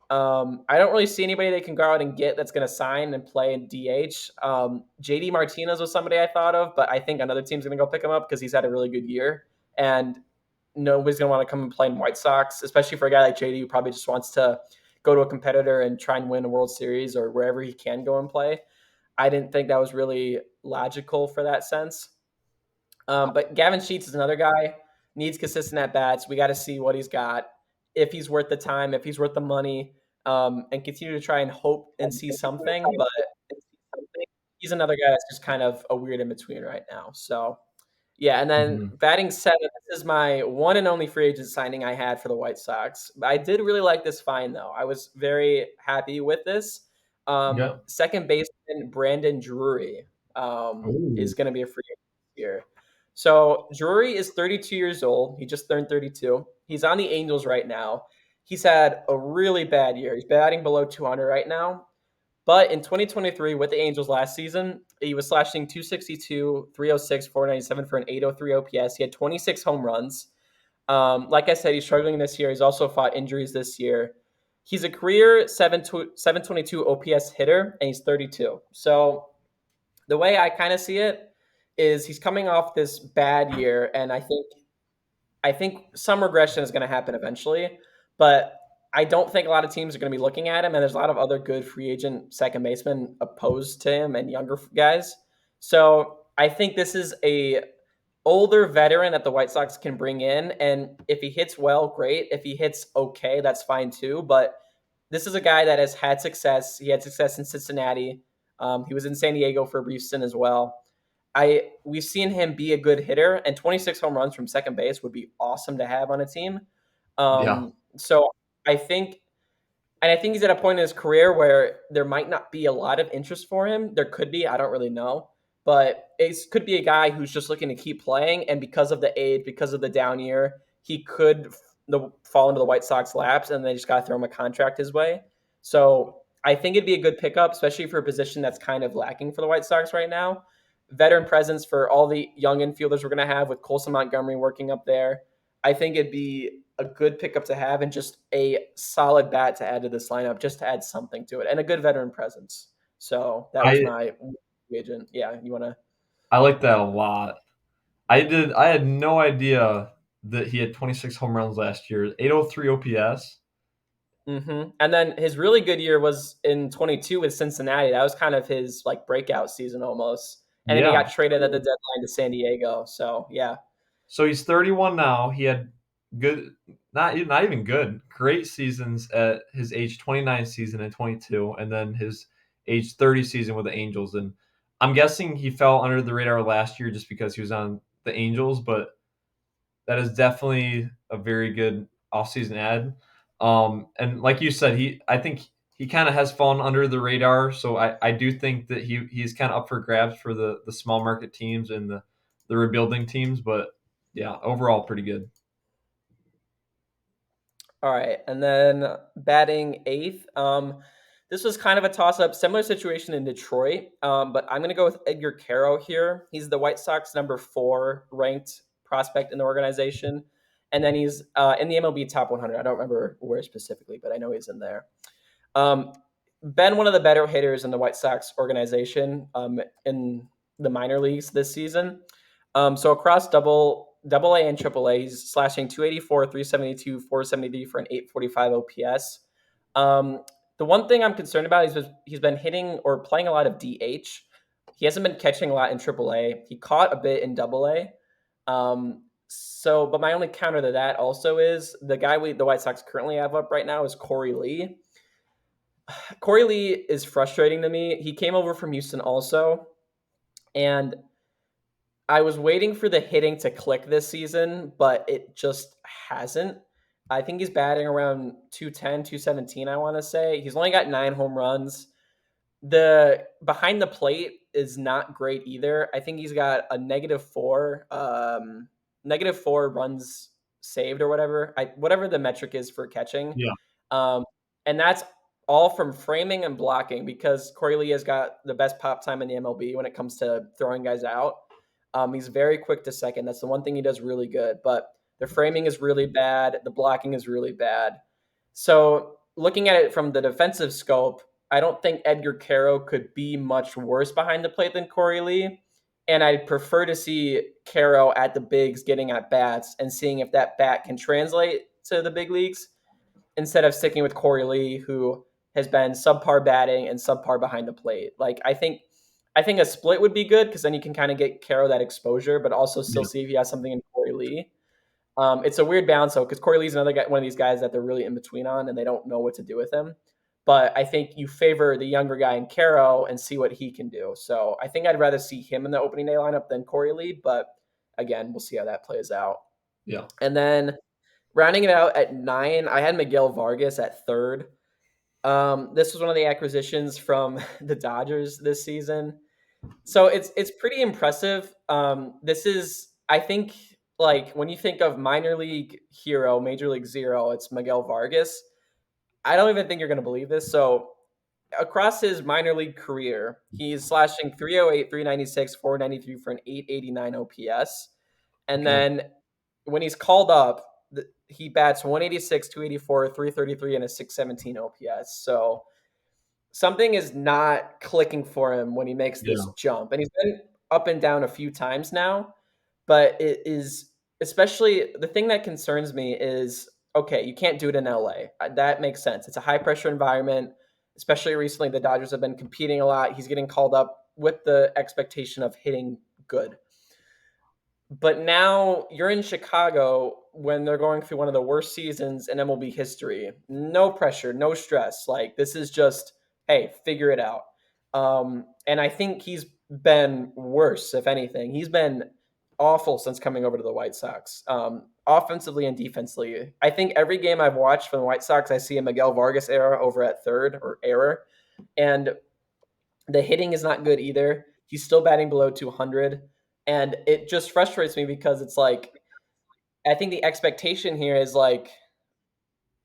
I don't really see anybody they can go out and get that's going to sign and play in DH. JD Martinez was somebody I thought of, but I think another team's going to go pick him up because he's had a really good year. And nobody's going to want to come and play in White Sox, especially for a guy like JD who probably just wants to go to a competitor and try and win a World Series or wherever he can go and play. I didn't think that was really logical for that sense. But Gavin Sheets is another guy, needs consistent at bats. We got to see what he's got, if he's worth the time, if he's worth the money, and continue to try and hope and see something. But he's another guy that's just kind of a weird in between right now. So yeah, and then Mhm. batting seven, this is my one and only free agent signing I had for the White Sox. I did really like this find though. I was very happy with this. Yeah. Second baseman Brandon Drury Ooh. is going to be a free agent here. So Drury is 32 years old. He just turned 32. He's on the Angels right now. He's had a really bad year. He's batting below 200 right now. But in 2023, with the Angels last season, he was slashing 262, 306, 497 for an 803 OPS. He had 26 home runs. Like I said, he's struggling this year. He's also fought injuries this year. He's a career 722 OPS hitter, and he's 32. So the way I kind of see it is he's coming off this bad year, and I think some regression is going to happen eventually, but I don't think a lot of teams are going to be looking at him. And there's a lot of other good free agent second basemen opposed to him and younger guys. So I think this is a older veteran that the White Sox can bring in. And if he hits well, great. If he hits okay, that's fine too. But this is a guy that has had success. He had success in Cincinnati. He was in San Diego for a brief stint as well. We've seen him be a good hitter, and 26 home runs from second base would be awesome to have on a team. Yeah. So I think, and I think he's at a point in his career where there might not be a lot of interest for him. There could be, I don't really know, but it could be a guy who's just looking to keep playing, and because of the age, because of the down year, he could fall into the White Sox laps, and they just got to throw him a contract his way. So I think it'd be a good pickup, especially for a position that's kind of lacking for the White Sox right now. Veteran presence for all the young infielders we're going to have with Colson Montgomery working up there. I think it'd be a good pickup to have and just a solid bat to add to this lineup, just to add something to it and a good veteran presence. So that was I my agent. Yeah, you want to? I like that a lot. I had no idea that he had 26 home runs last year. 803 OPS. And then his really good year was in 22 with Cincinnati. That was kind of his like breakout season almost. And then he Yeah. got traded at the deadline to San Diego. So yeah. So he's 31 now. He had good, not even good, great seasons at his age 29 season and 22, and then his age 30 season with the Angels. And I'm guessing he fell under the radar last year just because he was on the Angels, but that is definitely a very good offseason ad. And like you said, I think he kind of has fallen under the radar. So I do think that he's kind of up for grabs for the small market teams and the rebuilding teams. But yeah, overall pretty good. All right, and then batting eighth. This was kind of a toss-up, similar situation in Detroit, but I'm going to go with Edgar Caro here. He's the White Sox number 4 ranked prospect in the organization, and then he's in the MLB top 100. I don't remember where specifically, but I know he's in there. Um, been one of the better hitters in the White Sox organization in the minor leagues this season. So across double A and triple A. He's slashing 284, 372, 473 for an 845 OPS. Um, the one thing I'm concerned about is he's been hitting or playing a lot of DH. He hasn't been catching a lot in triple A. He caught a bit in double A. But my only counter to that also is the White Sox currently have up right now is Corey Lee. Corey Lee is frustrating to me. He came over from Houston also, and I was waiting for the hitting to click this season, but it just hasn't. I think he's batting around 210, 217, I want to say. He's only got 9 home runs. The behind the plate is not great either. I think he's got a -4 runs saved or whatever the metric is for catching. Yeah. Um, and that's all from framing and blocking because Corey Lee has got the best pop time in the MLB when it comes to throwing guys out. He's very quick to second. That's the one thing he does really good. But the framing is really bad. The blocking is really bad. So looking at it from the defensive scope, I don't think Edgar Caro could be much worse behind the plate than Corey Lee. And I'd prefer to see Caro at the bigs getting at bats and seeing if that bat can translate to the big leagues instead of sticking with Corey Lee, who has been subpar batting and subpar behind the plate. I think a split would be good because then you can kind of get Caro that exposure, but also still Yeah. see if he has something in Corey Lee. It's a weird balance though, because Corey Lee's another guy, one of these guys that they're really in between on, and they don't know what to do with him. But I think you favor the younger guy in Caro and see what he can do. So I think I'd rather see him in the opening day lineup than Corey Lee. But again, we'll see how that plays out. Yeah. And then rounding it out at 9, I had Miguel Vargas at third. This was one of the acquisitions from the Dodgers this season. So it's pretty impressive. This is, I think, like when you think of minor league hero, major league zero, it's Miguel Vargas. I don't even think you're going to believe this. So across his minor league career, he's slashing 308, 396, 493 for an 889 OPS. And Okay. then when he's called up, he bats 186, 284, 333, and a 617 OPS. So something is not clicking for him when he makes this Yeah. jump. And he's been up and down a few times now, but it is especially the thing that concerns me is okay, you can't do it in LA. That makes sense. It's a high pressure environment, especially recently the Dodgers have been competing a lot. He's getting called up with the expectation of hitting good. But now you're in Chicago when they're going through one of the worst seasons in MLB history. No pressure, no stress. Like this is just, hey, figure it out. And I think he's been worse, if anything. He's been awful since coming over to the White Sox, offensively and defensively. I think every game I've watched from the White Sox, I see a Miguel Vargas era over at third or error, and the hitting is not good either. He's still batting below 200. And it just frustrates me because it's like, I think the expectation here is like,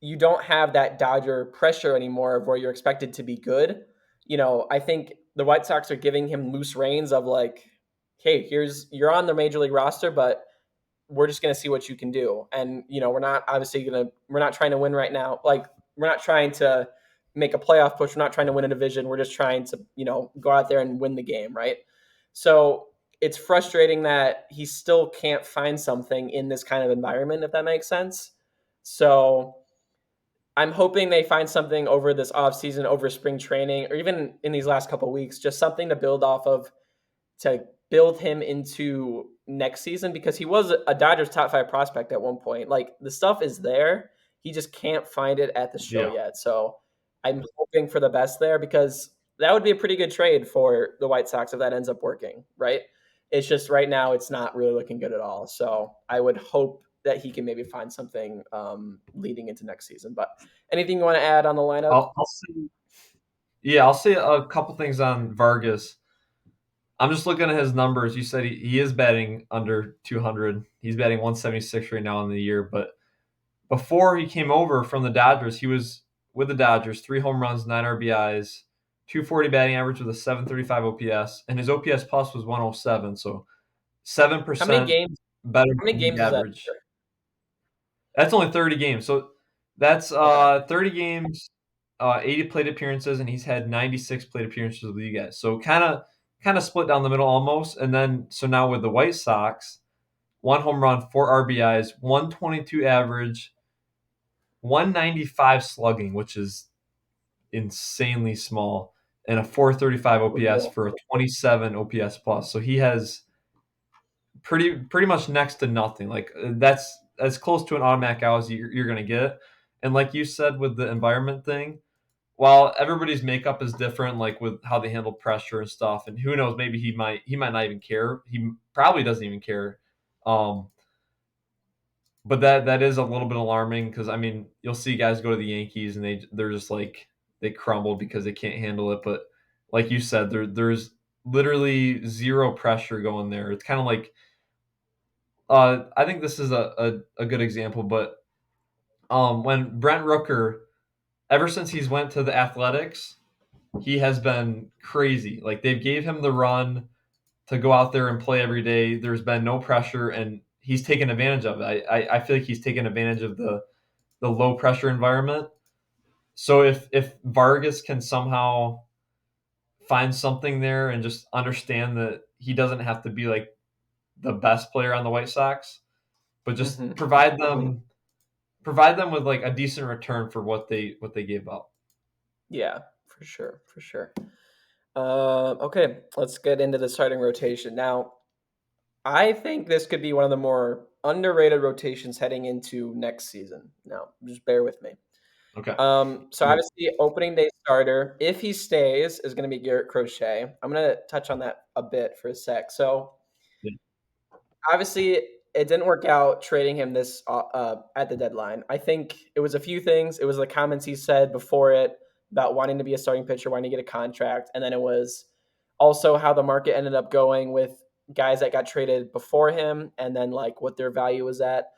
you don't have that Dodger pressure anymore of where you're expected to be good. I think the White Sox are giving him loose reins of like, hey, you're on the major league roster, but we're just going to see what you can do. And, we're not trying to win right now. Like, we're not trying to make a playoff push. We're not trying to win a division. We're just trying to, go out there and win the game. Right. So it's frustrating that he still can't find something in this kind of environment, if that makes sense. So I'm hoping they find something over this offseason, over spring training, or even in these last couple of weeks, just something to build off of to build him into next season because he was a Dodgers top 5 prospect at one point. Like the stuff is there. He just can't find it at the show Yeah. yet. So I'm hoping for the best there because that would be a pretty good trade for the White Sox if that ends up working, right? It's just right now it's not really looking good at all. So I would hope that he can maybe find something leading into next season. But anything you want to add on the lineup? I'll say, yeah, I'll say a couple things on Vargas. I'm just looking at his numbers. You said he is batting under 200. He's batting 176 right now in the year. But before he came over from the Dodgers, he was with the Dodgers, 3 home runs, 9 RBIs, 240 batting average with a 735 OPS, and his OPS plus was 107. So How many 7% games? better How many than league games is that? average. That's only 30 games. So that's Okay. 30 games, 80 plate appearances, and he's had 96 plate appearances with you guys. So kind of split down the middle almost. And then so now with the White Sox, one home run, four RBIs, 122 average, 195 slugging, which is insanely small, and a 435 OPS for a 27 OPS plus. So he has pretty much next to nothing. Like that's as close to an automatic out as you're going to get. And like you said with the environment thing, while everybody's makeup is different, like with how they handle pressure and stuff, and who knows, maybe he might not even care. He probably doesn't even care. Um, but that is a little bit alarming because I mean you'll see guys go to the Yankees and they're just like they crumble because they can't handle it. But like you said, there's literally zero pressure going there. It's kind of like I think this is a good example, but when Brent Rooker, ever since he's went to the Athletics, he has been crazy. Like they've gave him the run to go out there and play every day. There's been no pressure, and he's taken advantage of it. I feel like he's taken advantage of the low pressure environment. So if Vargas can somehow find something there and just understand that he doesn't have to be like the best player on the White Sox, but just Hmm. provide them with like a decent return for what they gave up. Yeah, for sure, for sure. Okay, let's get into the starting rotation now. I think this could be one of the more underrated rotations heading into next season. Now, just bear with me. Okay. So obviously, opening day starter, if he stays, is going to be Garrett Crochet. I'm going to touch on that a bit for a sec. So Yeah. obviously, it didn't work out trading him this at the deadline. I think it was a few things. It was the comments he said before it about wanting to be a starting pitcher, wanting to get a contract, and then it was also how the market ended up going with guys that got traded before him, and then like what their value was at.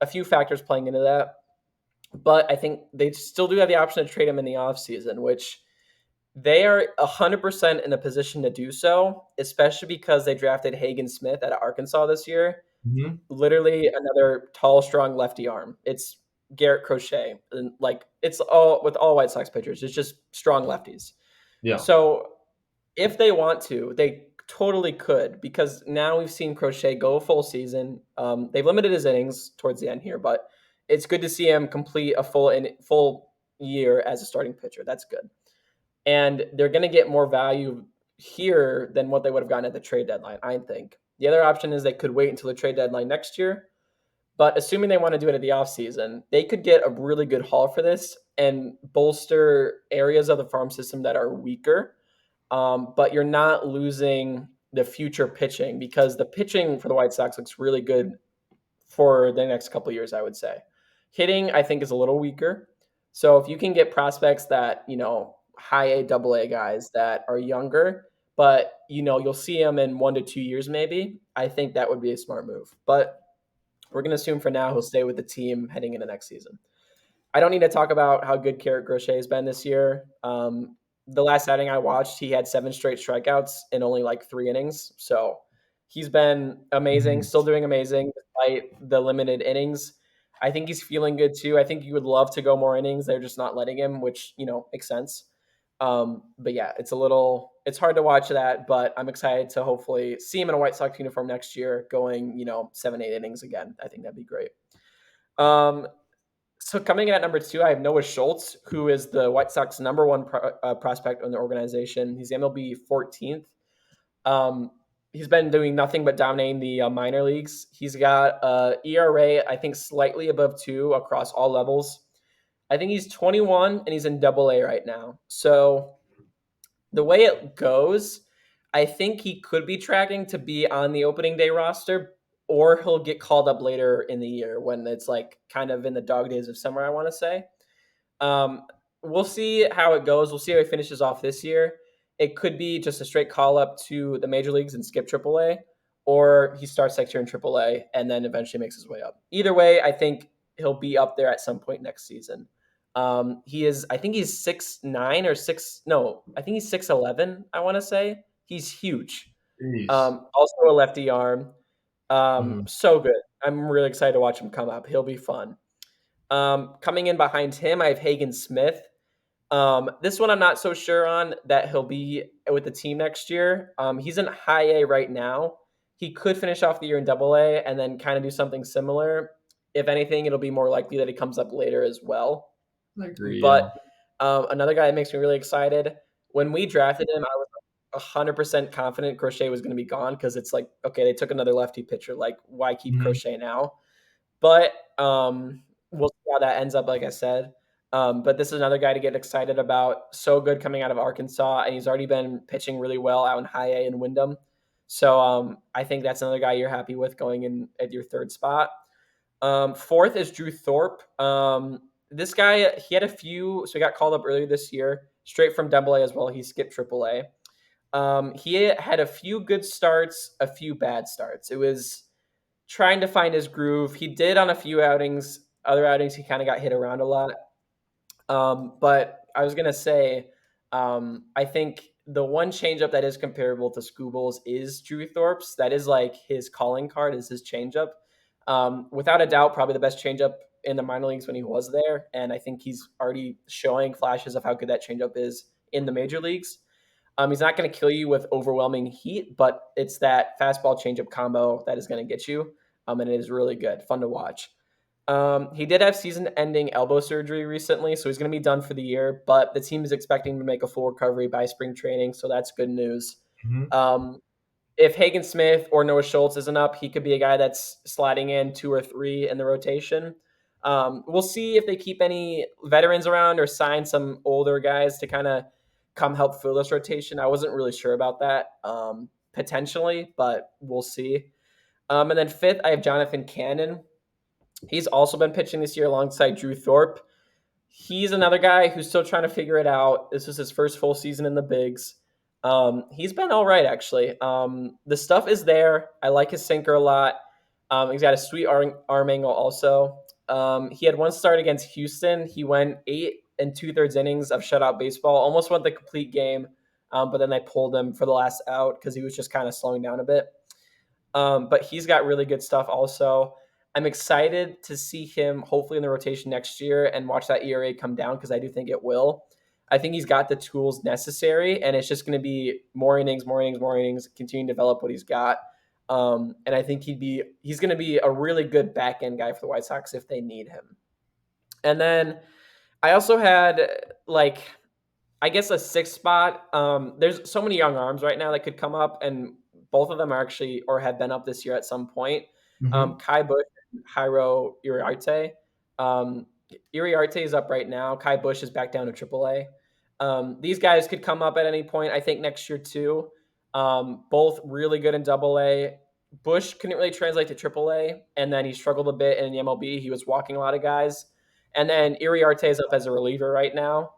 A few factors playing into that, but I think they still do have the option to trade him in the offseason, which they are 100% in a position to do so, especially because they drafted Hagen Smith out of Arkansas this year. Mhm. Literally another tall, strong lefty arm. It's Garrett Crochet. And like it's all with all White Sox pitchers, it's just strong lefties. Yeah. So if they want to, they totally could because now we've seen Crochet go a full season. They've limited his innings towards the end here, but it's good to see him complete a full year as a starting pitcher. That's good, and they're going to get more value here than what they would have gotten at the trade deadline. I think the other option is they could wait until the trade deadline next year. But assuming they want to do it at the offseason, they could get a really good haul for this and bolster areas of the farm system that are weaker, but you're not losing the future pitching because the pitching for the White Sox looks really good for the next couple of years, I would say. Hitting, I think, is a little weaker. So if you can get prospects that, high A, double A guys that are younger, but, you'll see them in 1 to 2 years maybe, I think that would be a smart move. But we're going to assume for now he'll stay with the team heading into next season. I don't need to talk about how good Garrett Crochet has been this year. The last outing I watched, he had 7 straight strikeouts in only like 3 innings. So he's been amazing, Mhm. still doing amazing despite the limited innings. I think he's feeling good too. I think you would love to go more innings. They're just not letting him, which makes sense. But yeah, it's hard to watch that, but I'm excited to hopefully see him in a White Sox uniform next year, going 7, 8 innings again. I think that'd be great. Um, so coming in at number 2, I have Noah Schultz, who is the White Sox number one prospect in the organization. He's MLB 14th. Um, he's been doing nothing but dominating the minor leagues. He's got ERA, I think, slightly above 2 across all levels. I think he's 21 and he's in Double A right now. So the way it goes, I think he could be tracking to be on the opening day roster, or he'll get called up later in the year when it's like kind of in the dog days of summer, I want to say. Um, we'll see how it goes. We'll see how he finishes off this year. It could be just a straight call up to the major leagues and skip AAA, or he starts next year in AAA and then eventually makes his way up. Either way, I think he'll be up there at some point next season. He is, I think he's 6'9" or six. No, I think he's 6'11". I want to say he's huge. Jeez. Also a lefty arm. Mhm. So good. I'm really excited to watch him come up. He'll be fun. Coming in behind him, I have Hagen Smith. This one I'm not so sure on that he'll be with the team next year. He's in high A right now. He could finish off the year in Double A and then kind of do something similar. If anything, it'll be more likely that he comes up later as well. I agree. Yeah. But another guy that makes me really excited. When we drafted him, I was 100% confident Crochet was going to be gone because it's like, okay, they took another lefty pitcher. Like, why keep Mhm. Crochet now? But we'll see how that ends up, like I said. But this is another guy to get excited about. So good coming out of Arkansas, and he's already been pitching really well out in High A and Wyndham. So I think that's another guy you're happy with going in at your third spot. Fourth is Drew Thorpe. This guy, he had a few, so he got called up earlier this year, straight from Double A as well. He skipped Triple A. He had a few good starts, a few bad starts. It was trying to find his groove. He did on a few outings. Other outings, he kind of got hit around a lot. But I was gonna say, I think the one changeup that is comparable to Scooble's is Drew Thorpe's. That is like his calling card is his changeup. Without a doubt, probably the best changeup in the minor leagues when he was there, and I think he's already showing flashes of how good that changeup is in the major leagues. He's not going to kill you with overwhelming heat, but it's that fastball changeup combo that is going to get you, and it is really good, fun to watch. He did have season-ending elbow surgery recently, so he's going to be done for the year. But the team is expecting to make a full recovery by spring training, so that's good news. Mhm. Um, if Hagen Smith or Noah Schultz isn't up, he could be a guy that's sliding in 2 or 3 in the rotation. We'll see if they keep any veterans around or sign some older guys to kind of come help fill this rotation. I wasn't really sure about that, potentially, but we'll see. And then fifth, I have Jonathan Cannon. He's also been pitching this year alongside Drew Thorpe. He's another guy who's still trying to figure it out. This is his first full season in the bigs. He's been all right, actually. The stuff is there. I like his sinker a lot. He's got a sweet arm angle also. He had one start against Houston. He went 8 and 2/3 innings of shutout baseball, almost went the complete game, but then they pulled him for the last out because he was just kind of slowing down a bit. But he's got really good stuff also. I'm excited to see him hopefully in the rotation next year and watch that ERA come down because I do think it will. I think he's got the tools necessary, and it's just going to be more innings, more innings, more innings, continue to develop what he's got. And I think he's going to be a really good back end guy for the White Sox if they need him. And then I also had like I guess a sixth spot. There's so many young arms right now that could come up, and both of them are actually or have been up this year at some point. Mhm. Kai Bush and Jairo Iriarte. Um, Iriarte is up right now. Kai Bush is back down to AAA. These guys could come up at any point. I think next year too. Both really good in Double A. Bush couldn't really translate to AAA, and then he struggled a bit in the MLB. He was walking a lot of guys, and then Iriarte is up as a reliever right now.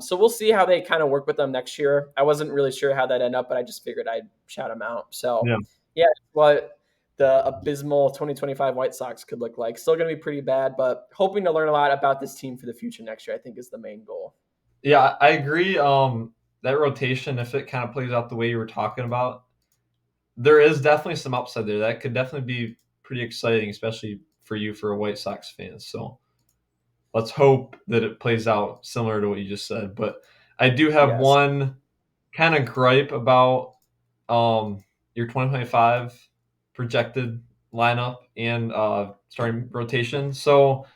So we'll see how they kind of work with them next year. I wasn't really sure how that ended up, but I just figured I'd shout them out. So Yeah. yeah, what the abysmal 2025 White Sox could look like. Still going to be pretty bad, but hoping to learn a lot about this team for the future next year, I think is the main goal. Yeah, I agree. That rotation, if it kind of plays out the way you were talking about, there is definitely some upside there. That could definitely be pretty exciting, especially for you for a White Sox fan. So let's hope that it plays out similar to what you just said. But I do have Yes. one kind of gripe about your 2025 projected lineup and starting rotation. So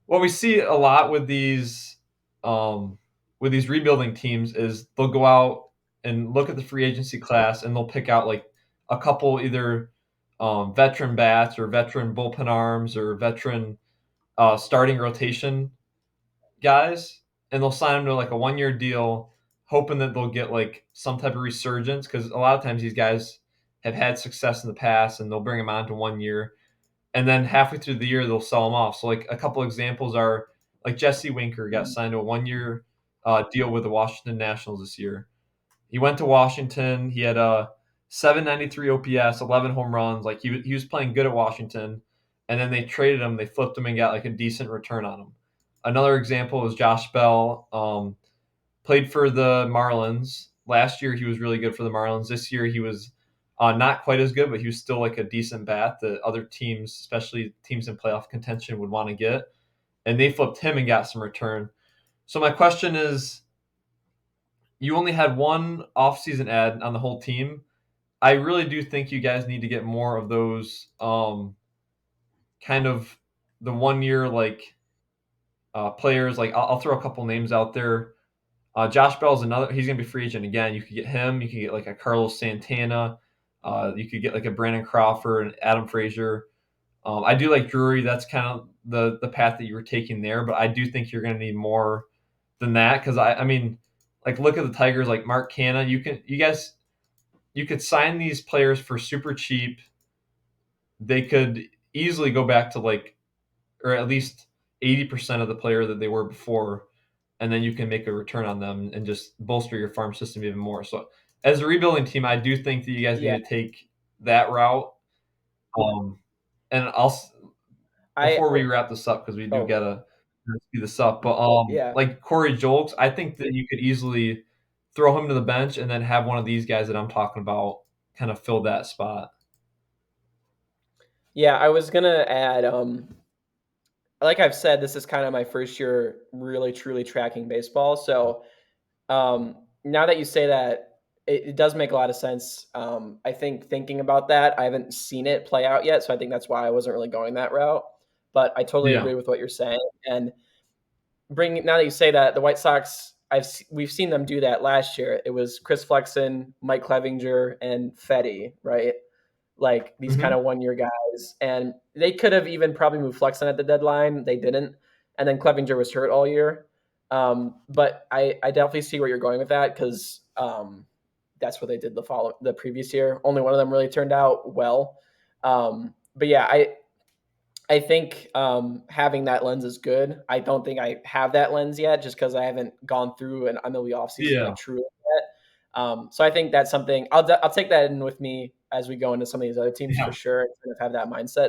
what we see a lot um, with these rebuilding teams is they'll go out and look at the free agency class and they'll pick out like a couple either veteran bats or veteran bullpen arms or veteran starting rotation guys, and they'll sign them to like a 1 year deal, hoping that they'll get like some type of resurgence because a lot of times these guys have had success in the past and they'll bring them on to 1 year, and then halfway through the year they'll sell them off. So like a couple examples are like Jesse Winker got signed to a 1 year deal with the Washington Nationals this year. He went to Washington. He had a 793 OPS, 11 home runs. Like he was playing good at Washington, and then they traded him. They flipped him and got like a decent return on him. Another example is Josh Bell. Played for the Marlins last year. He was really good for the Marlins. This year he was not quite as good, but he was still like a decent bat that other teams, especially teams in playoff contention, would want to get. And they flipped him and got some return. So my question is, you only had one offseason ad on the whole team. I really do think you guys need to get more of those kind of the 1 year like players. Like I'll throw a couple names out there. Josh Bell's another. He's gonna be free agent again. You could get him. You could get like a Carlos Santana. You could get like a Brandon Crawford and Adam Frazier. I do like Drury. That's kind of the path that you were taking there, but I do think you're going to need more than that because I mean, like look at the Tigers, like Mark Canna. You could sign these players for super cheap. They could easily go back to like or at least 80% of the player that they were before, and then you can make a return on them and just bolster your farm system even more. So as a rebuilding team, I do think that you guys Yeah, need to take that route. Um, and I before we wrap this up, because we do oh gotta speed this up, but yeah. like Corey Jolks, I think that you could easily throw him to the bench and then have one of these guys that I'm talking about kind of fill that spot. Yeah, I was gonna add, like I've said, this is kind of my first year really truly tracking baseball. So now that you say that, it does make a lot of sense. I think thinking about that, I haven't seen it play out yet, so I think that's why I wasn't really going that route. But I totally Yeah. agree with what you're saying. And bring now that you say that, the White Sox, we've seen them do that last year. It was Chris Flexen, Mike Clevinger, and Fetty, right? Like these kind Hmm. of 1 year guys, and they could have even probably moved Flexen at the deadline. They didn't, and then Clevinger was hurt all year. But I definitely see where you're going with that because that's what they did the previous year. Only one of them really turned out well. But yeah, I think having that lens is good. I don't think I have that lens yet, just because I haven't gone through an MLB offseason Yeah. like truly yet. So I think that's something I'll take that in with me as we go into some of these other teams Yeah. for sure, and kind of have that mindset.